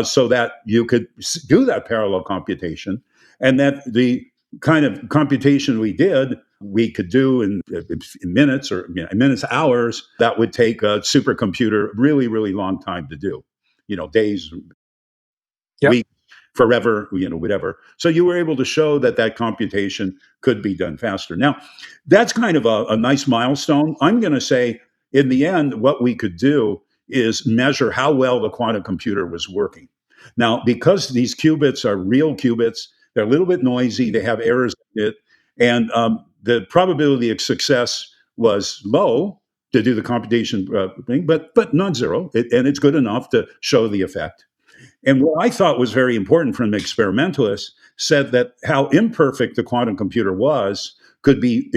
so that you could do that parallel computation, and that the kind of computation we could do in minutes or minutes, hours. That would take a supercomputer really, really long time to do. Days, Yep. weeks, forever, whatever. So you were able to show that computation could be done faster. Now, that's kind of a nice milestone. I'm going to say, in the end, what we could do is measure how well the quantum computer was working. Now, because these qubits are real qubits, they're a little bit noisy, they have errors in it, and the probability of success was low to do the computation thing, but not zero, and it's good enough to show the effect. And what I thought was very important from experimentalists said that how imperfect the quantum computer was could be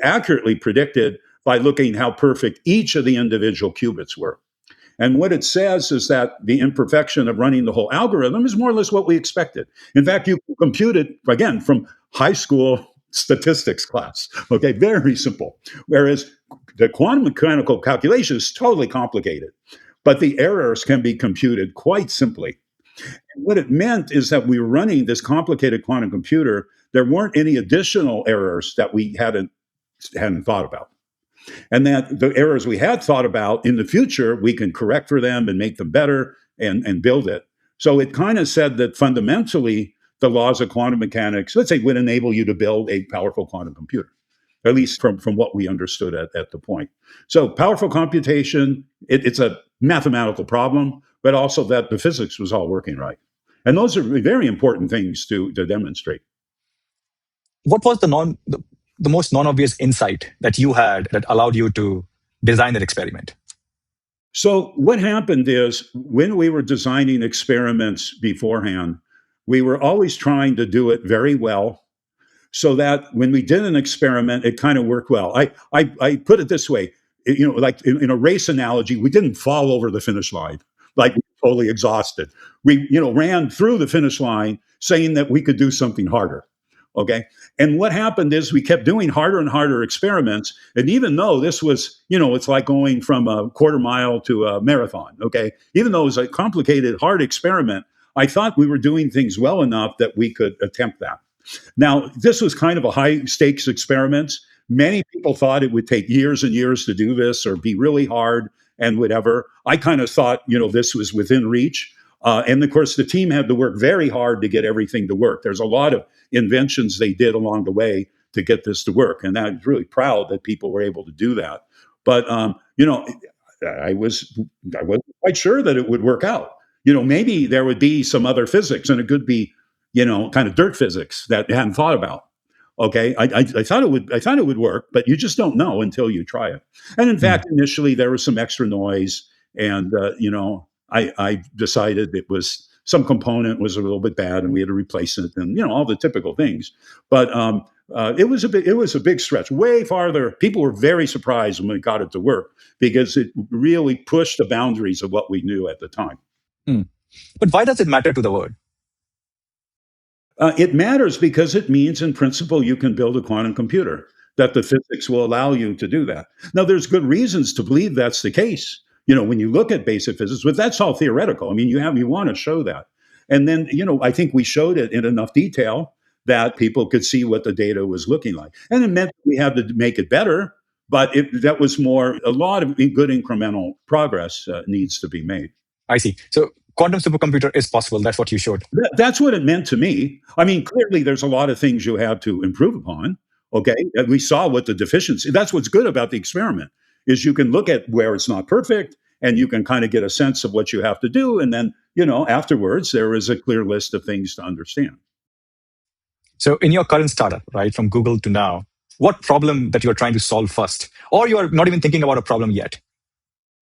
accurately predicted by looking how perfect each of the individual qubits were. And what it says is that the imperfection of running the whole algorithm is more or less what we expected. In fact, you compute it, again, from high school statistics class. Okay, very simple. Whereas the quantum mechanical calculation is totally complicated, but the errors can be computed quite simply. And what it meant is that we were running this complicated quantum computer. There weren't any additional errors that we hadn't thought about, and that the errors we had thought about in the future, we can correct for them and make them better and build it. So it kind of said that fundamentally, the laws of quantum mechanics, let's say, would enable you to build a powerful quantum computer, at least from what we understood at the point. So powerful computation, it's a mathematical problem, but also that the physics was all working right. And those are very important things to demonstrate. What was the most non-obvious insight that you had that allowed you to design that experiment? So what happened is when we were designing experiments beforehand, we were always trying to do it very well so that when we did an experiment, it kind of worked well. I put it this way, like in a race analogy, we didn't fall over the finish line, like we were totally exhausted. We, ran through the finish line saying that we could do something harder. Okay. And what happened is we kept doing harder and harder experiments. And even though this was, it's like going from a quarter mile to a marathon. Okay. Even though it was a complicated, hard experiment, I thought we were doing things well enough that we could attempt that. Now, this was kind of a high stakes experiment. Many people thought it would take years and years to do this or be really hard and whatever. I kind of thought, this was within reach. And of course, the team had to work very hard to get everything to work. There's a lot of inventions they did along the way to get this to work. And I'm really proud that people were able to do that. But, I wasn't quite sure that it would work out. Maybe there would be some other physics and it could be, kind of dirt physics that I hadn't thought about. Okay, I thought it would work, but you just don't know until you try it. And in fact, initially there was some extra noise, and I decided it was some component was a little bit bad, and we had to replace it, and all the typical things. But it was a big stretch, way farther. People were very surprised when we got it to work because it really pushed the boundaries of what we knew at the time. But why does it matter to the world? It matters because it means, in principle, you can build a quantum computer, that the physics will allow you to do that. Now, there's good reasons to believe that's the case. When you look at basic physics, but that's all theoretical. I mean, you want to show that. And then, I think we showed it in enough detail that people could see what the data was looking like. And it meant we had to make it better, but that was a lot of good incremental progress needs to be made. I see. So quantum supercomputer is possible. That's what you showed. That's what it meant to me. I mean, clearly there's a lot of things you have to improve upon. Okay. And we saw what the deficiency, that's what's good about the experiment, is you can look at where it's not perfect and you can kind of get a sense of what you have to do. And then, afterwards, there is a clear list of things to understand. So in your current startup, right, from Google to now, what problem that you're trying to solve first? Or you're not even thinking about a problem yet?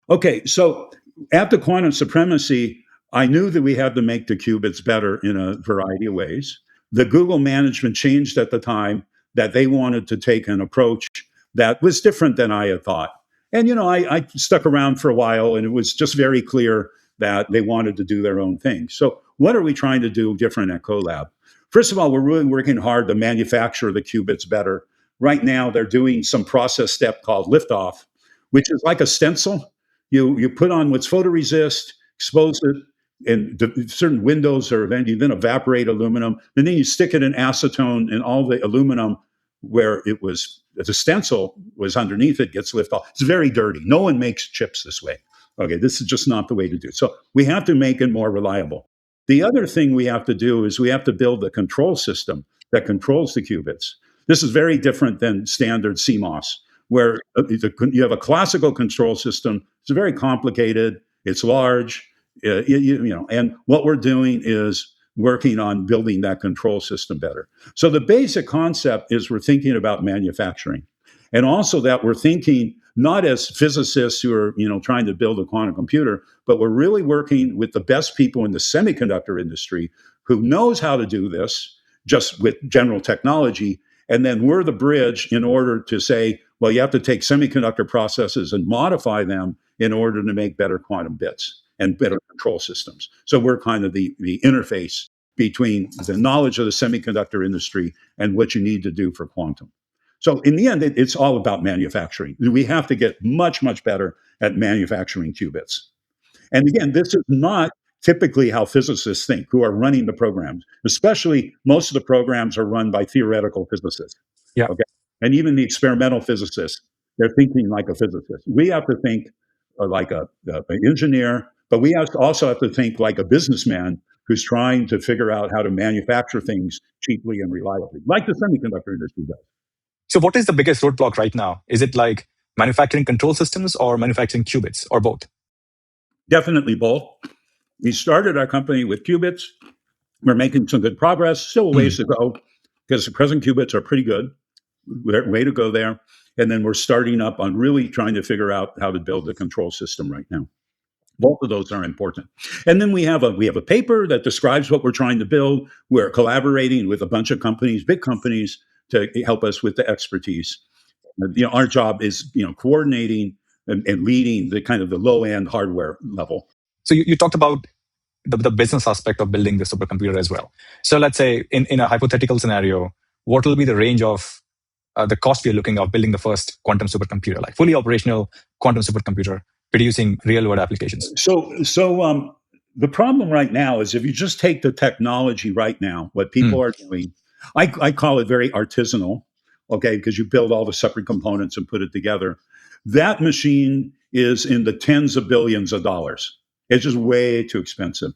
Okay. So after quantum supremacy, I knew that we had to make the qubits better in a variety of ways. The Google management changed at the time that they wanted to take an approach that was different than I had thought. And, I stuck around for a while and it was just very clear that they wanted to do their own thing. So what are we trying to do different at Qolab? First of all, we're really working hard to manufacture the qubits better. Right now, they're doing some process step called liftoff, which is like a stencil. You put on what's photoresist, expose it, and certain windows are you then evaporate aluminum, and then you stick it in acetone, and all the aluminum where it was the stencil was underneath it gets lifted off. It's very dirty. No one makes chips this way. Okay, this is just not the way to do it. So we have to make it more reliable. The other thing we have to do is we have to build a control system that controls the qubits. This is very different than standard CMOS, where you have a classical control system. It's very complicated. It's large. And what we're doing is working on building that control system better. So the basic concept is we're thinking about manufacturing, and also that we're thinking not as physicists who are trying to build a quantum computer, but we're really working with the best people in the semiconductor industry who knows how to do this just with general technology. And then we're the bridge in order to say, well, you have to take semiconductor processes and modify them in order to make better quantum bits and better control systems. So we're kind of the interface between the knowledge of the semiconductor industry and what you need to do for quantum. So in the end, it's all about manufacturing. We have to get much, much better at manufacturing qubits. And again, this is not typically how physicists think who are running the programs, especially most of the programs are run by theoretical physicists. Yeah. Okay. And even the experimental physicists, they're thinking like a physicist. We have to think like an engineer, but we also have to think like a businessman who's trying to figure out how to manufacture things cheaply and reliably, like the semiconductor industry does. So what is the biggest roadblock right now? Is it like manufacturing control systems or manufacturing qubits or both? Definitely both. We started our company with qubits. We're making some good progress. Still a ways to go because the present qubits are pretty good. Way to go there. And then we're starting up on really trying to figure out how to build the control system right now. Both of those are important. And then we have a paper that describes what we're trying to build. We're collaborating with a bunch of companies, big companies, to help us with the expertise. Our job is coordinating and leading the kind of the low end hardware level. So you talked about the business aspect of building the supercomputer as well. So let's say in a hypothetical scenario, what will be the range of the cost we are looking at building the first quantum supercomputer, like fully operational quantum supercomputer producing real world applications? So the problem right now is if you just take the technology right now, what people are doing, I call it very artisanal, okay, because you build all the separate components and put it together. That machine is in the tens of billions of dollars. It's just way too expensive,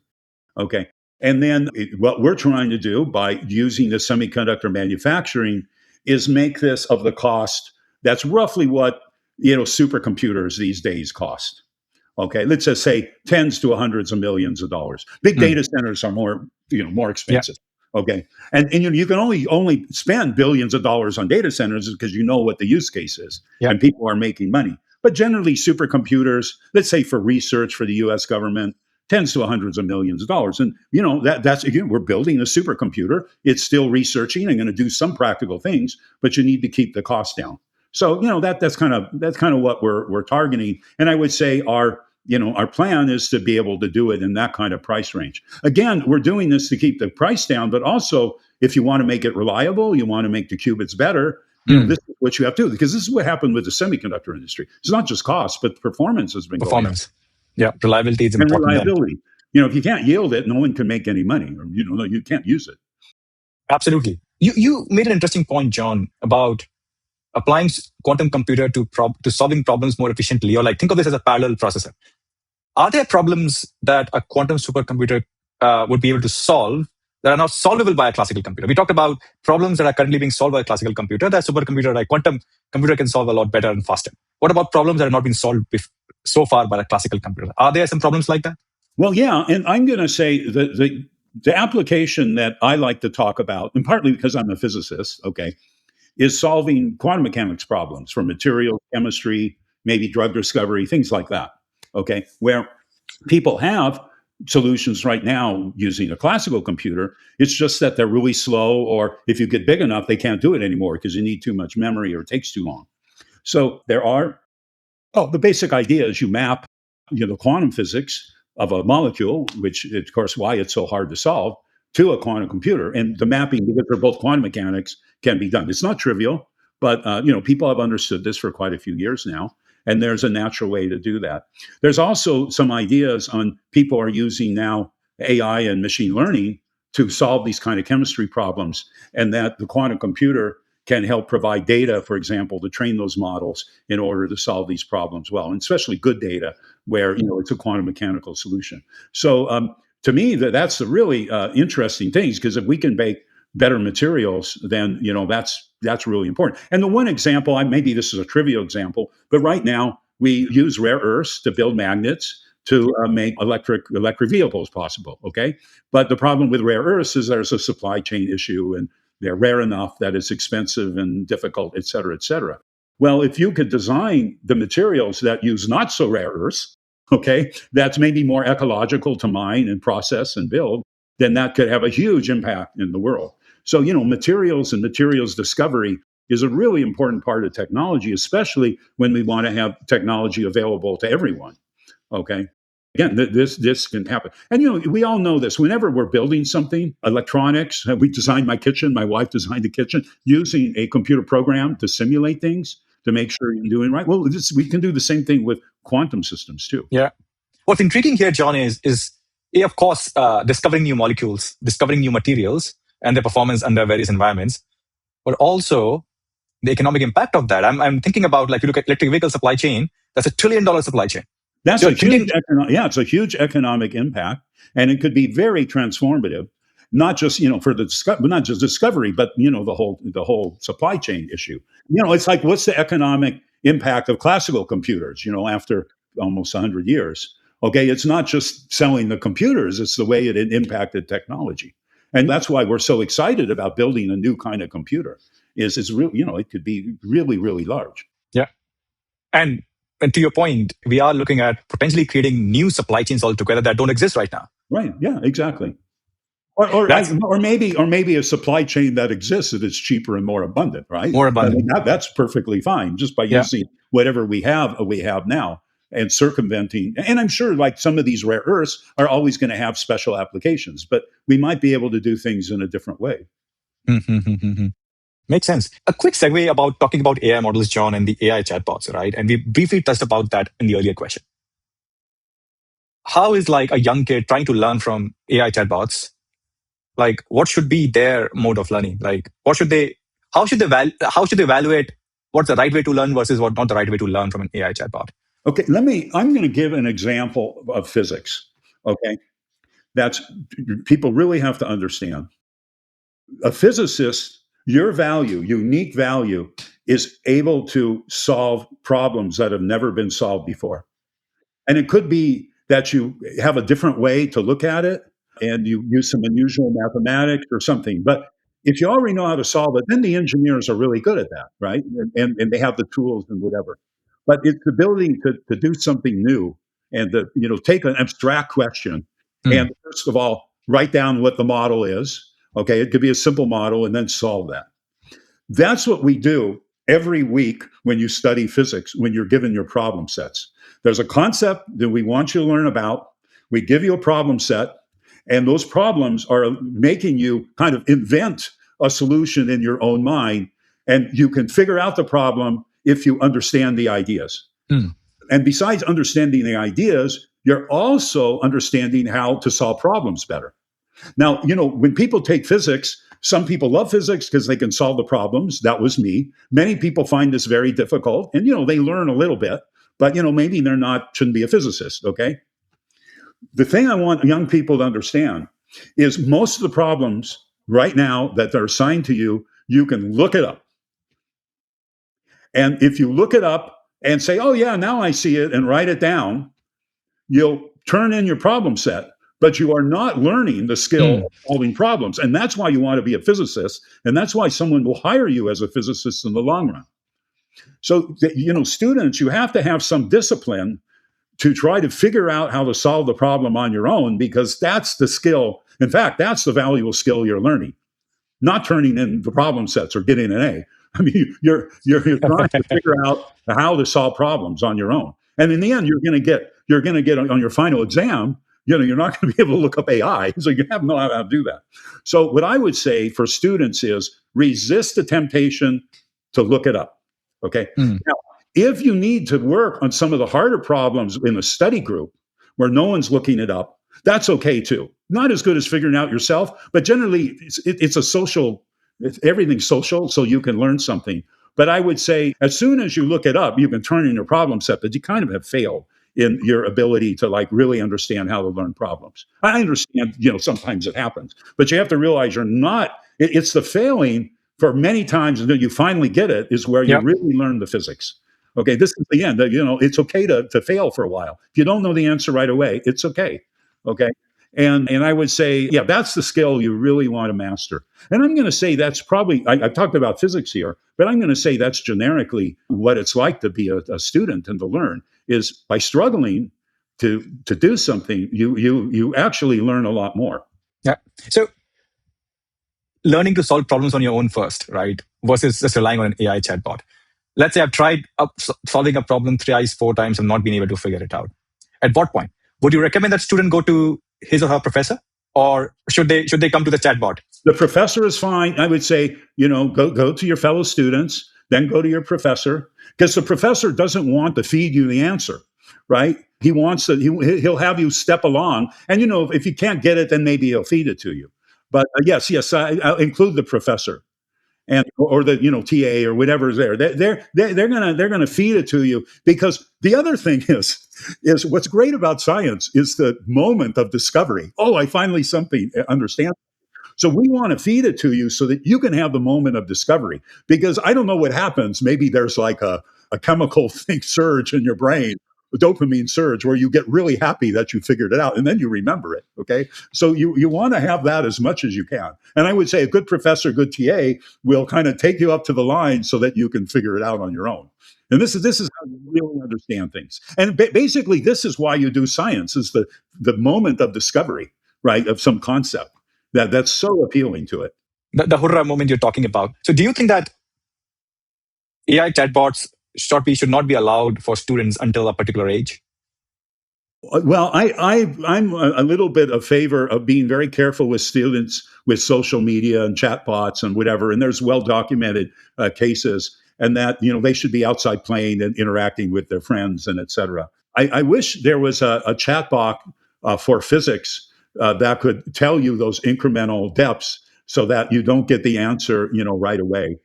okay? And then what we're trying to do by using the semiconductor manufacturing is make this of the cost that's roughly what supercomputers these days cost. Okay, let's just say tens to hundreds of millions of dollars. Big data centers are more expensive. Yeah. Okay, and you can only spend billions of dollars on data centers because you know what the use case is, and people are making money. But generally, supercomputers, let's say for research for the U.S. government, tens to hundreds of millions of dollars. And that's again, we're building a supercomputer. It's still researching and going to do some practical things, but you need to keep the cost down. So that's kind of what we're targeting. And I would say our plan is to be able to do it in that kind of price range. Again, we're doing this to keep the price down, but also if you want to make it reliable, you want to make the qubits better. This is what you have to do, because this is what happened with the semiconductor industry. It's not just cost, but performance has been performance. Yeah, reliability is important. And reliability. If you can't yield it, no one can make any money, or you can't use it. Absolutely. You made an interesting point, John, about applying quantum computer to solving problems more efficiently, or like think of this as a parallel processor. Are there problems that a quantum supercomputer would be able to solve that are not solvable by a classical computer? We talked about problems that are currently being solved by a classical computer that supercomputer, like quantum computer, can solve a lot better and faster. What about problems that have not been solved so far by a classical computer? Are there some problems like that? Well, yeah, and I'm going to say the application that I like to talk about, and partly because I'm a physicist, okay, is solving quantum mechanics problems for materials, chemistry, maybe drug discovery, things like that, okay, where people have solutions right now using a classical computer. It's just that they're really slow, or if you get big enough, they can't do it anymore because you need too much memory or it takes too long. So there are, the basic idea is you map, the quantum physics of a molecule, which is, of course, why it's so hard to solve, to a quantum computer. And the mapping, because they're both quantum mechanics, can be done. It's not trivial, but people have understood this for quite a few years now. And there's a natural way to do that. There's also some ideas on people are using now AI and machine learning to solve these kind of chemistry problems, and that the quantum computer can help provide data, for example, to train those models in order to solve these problems well, and especially good data where it's a quantum mechanical solution. So to me, that's the really interesting things, because if we can make better materials, then that's really important. And the one example, maybe this is a trivial example, but right now we use rare earths to build magnets to make electric vehicles possible. Okay, but the problem with rare earths is there's a supply chain issue, and they're rare enough that it's expensive and difficult, et cetera, et cetera. Well, if you could design the materials that use not so rare earths, okay, that's maybe more ecological to mine and process and build, then that could have a huge impact in the world. So, materials and materials discovery is a really important part of technology, especially when we want to have technology available to everyone. Okay. Again, this can happen, and we all know this. Whenever we're building something, electronics, we designed my kitchen. My wife designed the kitchen using a computer program to simulate things to make sure you're doing right. Well, we can do the same thing with quantum systems too. Yeah. What's intriguing here, John, is of course, discovering new molecules, discovering new materials, and their performance under various environments, but also the economic impact of that. I'm thinking about, like, you look at electric vehicle supply chain. That's $1 trillion supply chain. That's a huge it's a huge economic impact, and it could be very transformative, not just for the not just discovery, but the whole supply chain issue. It's like, what's the economic impact of classical computers? After almost 100 years, okay, it's not just selling the computers; it's the way it impacted technology, and that's why we're so excited about building a new kind of computer. It's really, it could be really, really large. Yeah, and to your point, we are looking at potentially creating new supply chains altogether that don't exist right now. Right. Yeah, exactly. Or maybe a supply chain that exists that is cheaper and more abundant, right? More abundant. That's perfectly fine, just by using whatever we have now and circumventing. And I'm sure, like, some of these rare earths are always going to have special applications, but we might be able to do things in a different way. Makes sense. A quick segue about talking about AI models, John, and the AI chatbots, right? And we briefly touched about that in the earlier question. How is, like, a young kid trying to learn from AI chatbots? Like, what should be their mode of learning? Like, how should they evaluate what's the right way to learn versus what not the right way to learn from an AI chatbot? Okay, I'm going to give an example of physics. Okay, that's people really have to understand. A physicist, your unique value, is able to solve problems that have never been solved before. And it could be that you have a different way to look at it and you use some unusual mathematics or something. But if you already know how to solve it, then the engineers are really good at that, right? And they have the tools and whatever. But it's the ability to do something new and to take an abstract question and, first of all, write down what the model is. Okay, it could be a simple model, and then solve that. That's what we do every week when you study physics, when you're given your problem sets. There's a concept that we want you to learn about. We give you a problem set, and those problems are making you kind of invent a solution in your own mind, and you can figure out the problem if you understand the ideas. And besides understanding the ideas, you're also understanding how to solve problems better. Now, when people take physics, some people love physics because they can solve the problems. That was me. Many people find this very difficult, and they learn a little bit, but maybe shouldn't be a physicist. Okay. The thing I want young people to understand is most of the problems right now that are assigned to you, you can look it up. And if you look it up and say, "Oh yeah, now I see it," and write it down, you'll turn in your problem set. But you are not learning the skill of solving problems. And that's why you want to be a physicist. And that's why someone will hire you as a physicist in the long run. So, students, you have to have some discipline to try to figure out how to solve the problem on your own, because that's the skill. In fact, that's the valuable skill you're learning, not turning in the problem sets or getting an A. I mean, you're trying to figure out how to solve problems on your own. And in the end, you're going to get on your final exam, you're not going to be able to look up AI, so you have no idea how to do that. So what I would say for students is resist the temptation to look it up. Okay. Now, if you need to work on some of the harder problems in a study group where no one's looking it up, that's okay too. Not as good as figuring out yourself, but generally it's a social. Everything's social, so you can learn something. But I would say as soon as you look it up, you can turn in your problem set, but you kind of have failed in your ability to really understand how to learn problems. I understand, sometimes it happens, but you have to realize you're not, it's the failing for many times until you finally get it is where you really learn the physics. Okay, this is the end. It's okay to fail for a while. If you don't know the answer right away, it's okay. Okay. And I would say, that's the skill you really want to master. And I'm going to say that's probably, I've talked about physics here, but I'm going to say that's generically what it's like to be a student and to learn is by struggling to do something, you actually learn a lot more. Yeah. So learning to solve problems on your own first, right? versus just relying on an AI chatbot. Let's say I've tried solving a problem thrice, 4 times, and not been able to figure it out. At what point would you recommend that student go to his or her professor, or should they come to the chatbot? The professor is fine. I would say, go to your fellow students, then go to your professor, because the professor doesn't want to feed you the answer, right? He wants to. He'll have you step along, and if you can't get it, then maybe he'll feed it to you. But yes, I'll include the professor and or the TA or whatever's there. They're gonna feed it to you, because the other thing is what's great about science is the moment of discovery. Oh, I finally understand. So we want to feed it to you so that you can have the moment of discovery. Because I don't know what happens. Maybe there's like a chemical thing surge in your brain, a dopamine surge, where you get really happy that you figured it out, and then you remember it. Okay. So you want to have that as much as you can. And I would say a good professor, good TA will kind of take you up to the line so that you can figure it out on your own. And this is how you really understand things. And basically, this is why you do science, is the moment of discovery, right, of some concept. That's so appealing to it. The hurrah moment you're talking about. So do you think that AI chatbots should not be allowed for students until a particular age? Well, I'm a little bit of favor of being very careful with students with social media and chatbots and whatever. And there's well documented cases, and that they should be outside playing and interacting with their friends and et cetera. I wish there was a chatbot for physics that could tell you those incremental depths, so that you don't get the answer right away.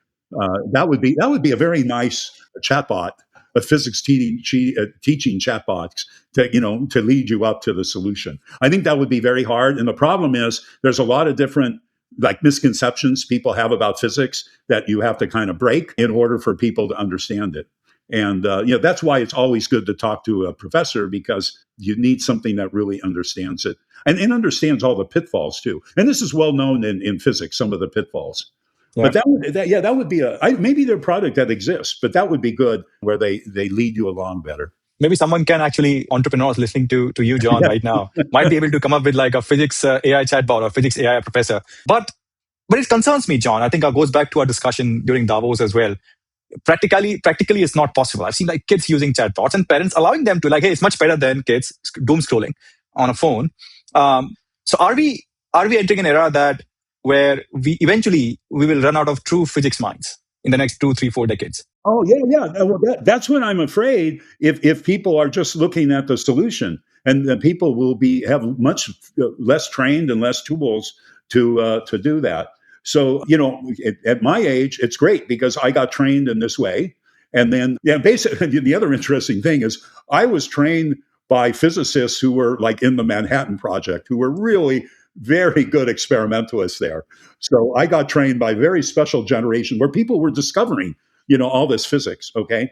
That would be a very nice chatbot, a physics teaching chatbots to lead you up to the solution. I think that would be very hard, and the problem is there's a lot of different like misconceptions people have about physics that you have to kind of break in order for people to understand it. And that's why it's always good to talk to a professor, because you need something that really understands it and understands all the pitfalls too. And this is well known in physics, some of the pitfalls. Yeah. But that would be maybe their product that exists, but that would be good, where they lead you along better. Maybe someone can actually, entrepreneurs listening to you, John, right now, might be able to come up with like a physics AI chatbot or physics AI professor. But it concerns me, John. I think it goes back to our discussion during Davos as well. Practically, it's not possible. I've seen like kids using chatbots and parents allowing them to, like, hey, it's much better than kids doom scrolling on a phone. So are we entering an era where we will run out of true physics minds in the next 2, 3, 4 decades? Oh yeah. Well, that's when I'm afraid, if people are just looking at the solution, and then people will have much less trained and less tools to do that. So at my age, it's great because I got trained in this way, and then basically the other interesting thing is I was trained by physicists who were like in the Manhattan Project, who were really very good experimentalists there. So I got trained by a very special generation where people were discovering all this physics. Okay.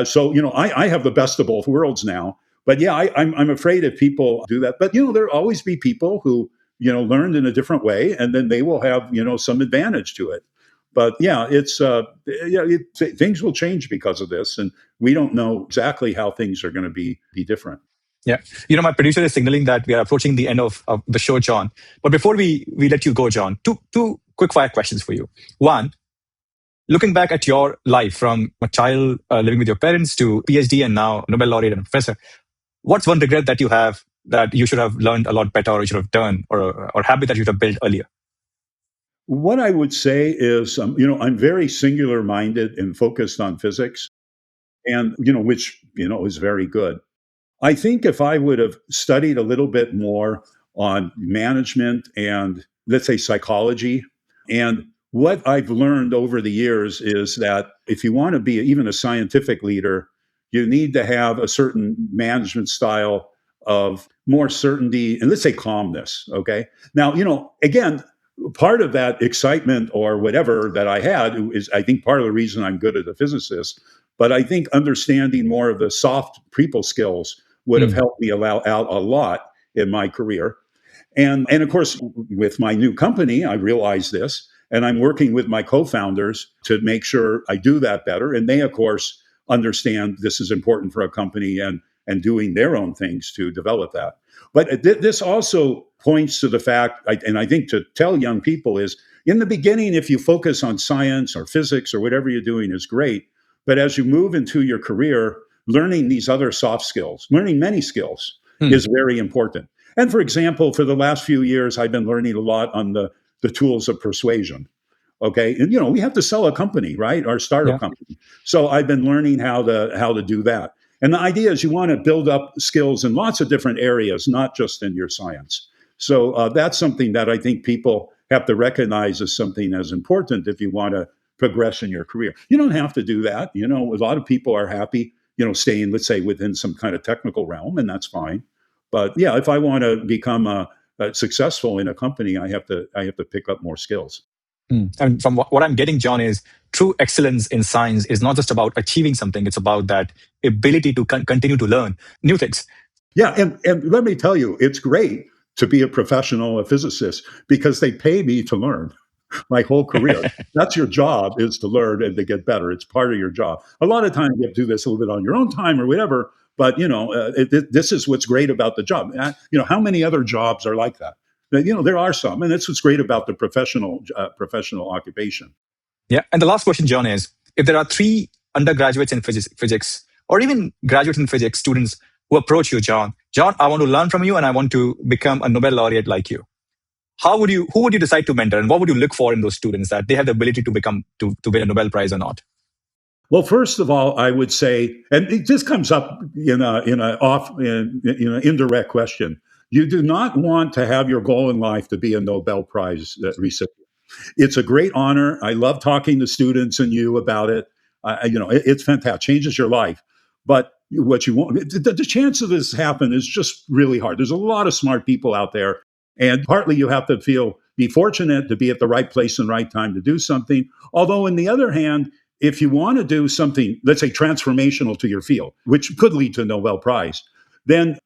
So I have the best of both worlds now. But yeah, I'm afraid if people do that. But there'll always be people who learned in a different way, and then they will have some advantage to it. But yeah, things will change because of this, and we don't know exactly how things are going to be different. Yeah. My producer is signaling that we are approaching the end of the show, John. But before we let you go, John, two quick fire questions for you. One, looking back at your life from a child living with your parents to PhD and now Nobel laureate and professor, what's one regret that you have that you should have learned a lot better, or you should have done, or habit that you should have built earlier? What I would say is, I'm very singular minded and focused on physics, and, which, is very good. I think if I would have studied a little bit more on management and, let's say, psychology, and what I've learned over the years is that if you want to be even a scientific leader, you need to have a certain management style of more certainty and, let's say, calmness. Okay. Now, again, part of that excitement or whatever that I had is, I think, part of the reason I'm good as a physicist. But I think understanding more of the soft people skills would have helped me out a lot in my career. And of course, with my new company, I realized this, and I'm working with my co-founders to make sure I do that better. And they, of course, understand this is important for a company and doing their own things to develop that. But this also points to the fact, and I think to tell young people is, in the beginning, if you focus on science or physics or whatever you're doing is great. But as you move into your career, learning these other soft skills, learning many skills is very important. And for example, for the last few years, I've been learning a lot on the tools of persuasion. Okay. And we have to sell a company, right? Our startup Yeah. company. So I've been learning how to do that. And the idea is you want to build up skills in lots of different areas, not just in your science. So that's something that I think people have to recognize as something as important if you want to progress in your career. You don't have to do that. A lot of people are happy, staying, let's say, within some kind of technical realm, and that's fine. But yeah, if I want to become successful in a company, I have to pick up more skills. And from what I'm getting, John, is true excellence in science is not just about achieving something, it's about that ability to continue to learn new things. Yeah, and let me tell you, it's great to be a professional, a physicist, because they pay me to learn my whole career. That's your job, is to learn and to get better. It's part of your job. A lot of times you have to do this a little bit on your own time or whatever, but this is what's great about the job. How many other jobs are like that? There are some, and that's what's great about the professional occupation. Yeah. And the last question, John, is if there are 3 undergraduates in physics, or even graduates in physics students who approach you, John, I want to learn from you and I want to become a Nobel laureate like you. Who would you decide to mentor, and what would you look for in those students that they have the ability to win a Nobel Prize or not? Well, first of all, I would say, and it just comes up in an indirect question. You do not want to have your goal in life to be a Nobel Prize recipient. It's a great honor. I love talking to students and you about it. It's fantastic. Changes your life. But what you want, the chance of this happen is just really hard. There's a lot of smart people out there, and partly you have to be fortunate to be at the right place and right time to do something. Although, on the other hand, if you want to do something, let's say transformational to your field, which could lead to a Nobel Prize, then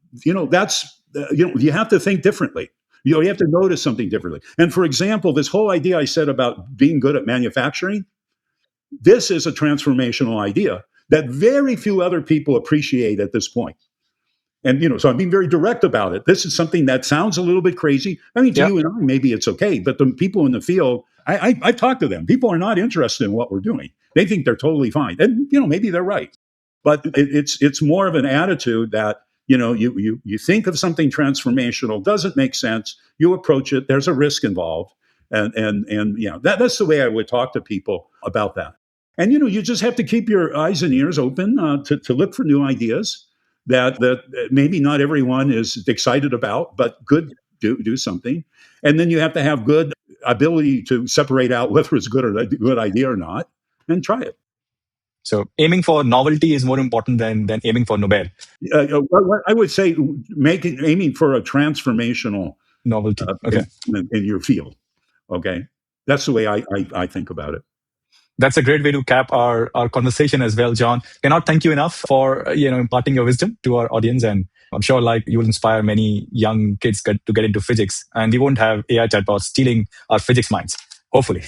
that's you have to think differently. You have to notice something differently. And for example, this whole idea I said about being good at manufacturing, this is a transformational idea that very few other people appreciate at this point. And so I'm being very direct about it. This is something that sounds a little bit crazy. I mean, to you and I, maybe it's okay, but the people in the field, I've talked to them. People are not interested in what we're doing. They think they're totally fine, and maybe they're right. But it's more of an attitude that you think of something transformational, doesn't make sense. You approach it. There's a risk involved, and that's the way I would talk to people about that. And you just have to keep your eyes and ears open to look for new ideas that maybe not everyone is excited about, but could do something. And then you have to have good ability to separate out whether it's good or a good idea or not, and try it. So aiming for novelty is more important than aiming for Nobel. I would say aiming for a transformational Novelty. Okay. in your field. Okay, that's the way I think about it. That's a great way to cap our conversation as well, John. Cannot thank you enough for imparting your wisdom to our audience, and I'm sure you will inspire many young kids to get into physics, and we won't have AI chatbots stealing our physics minds, hopefully.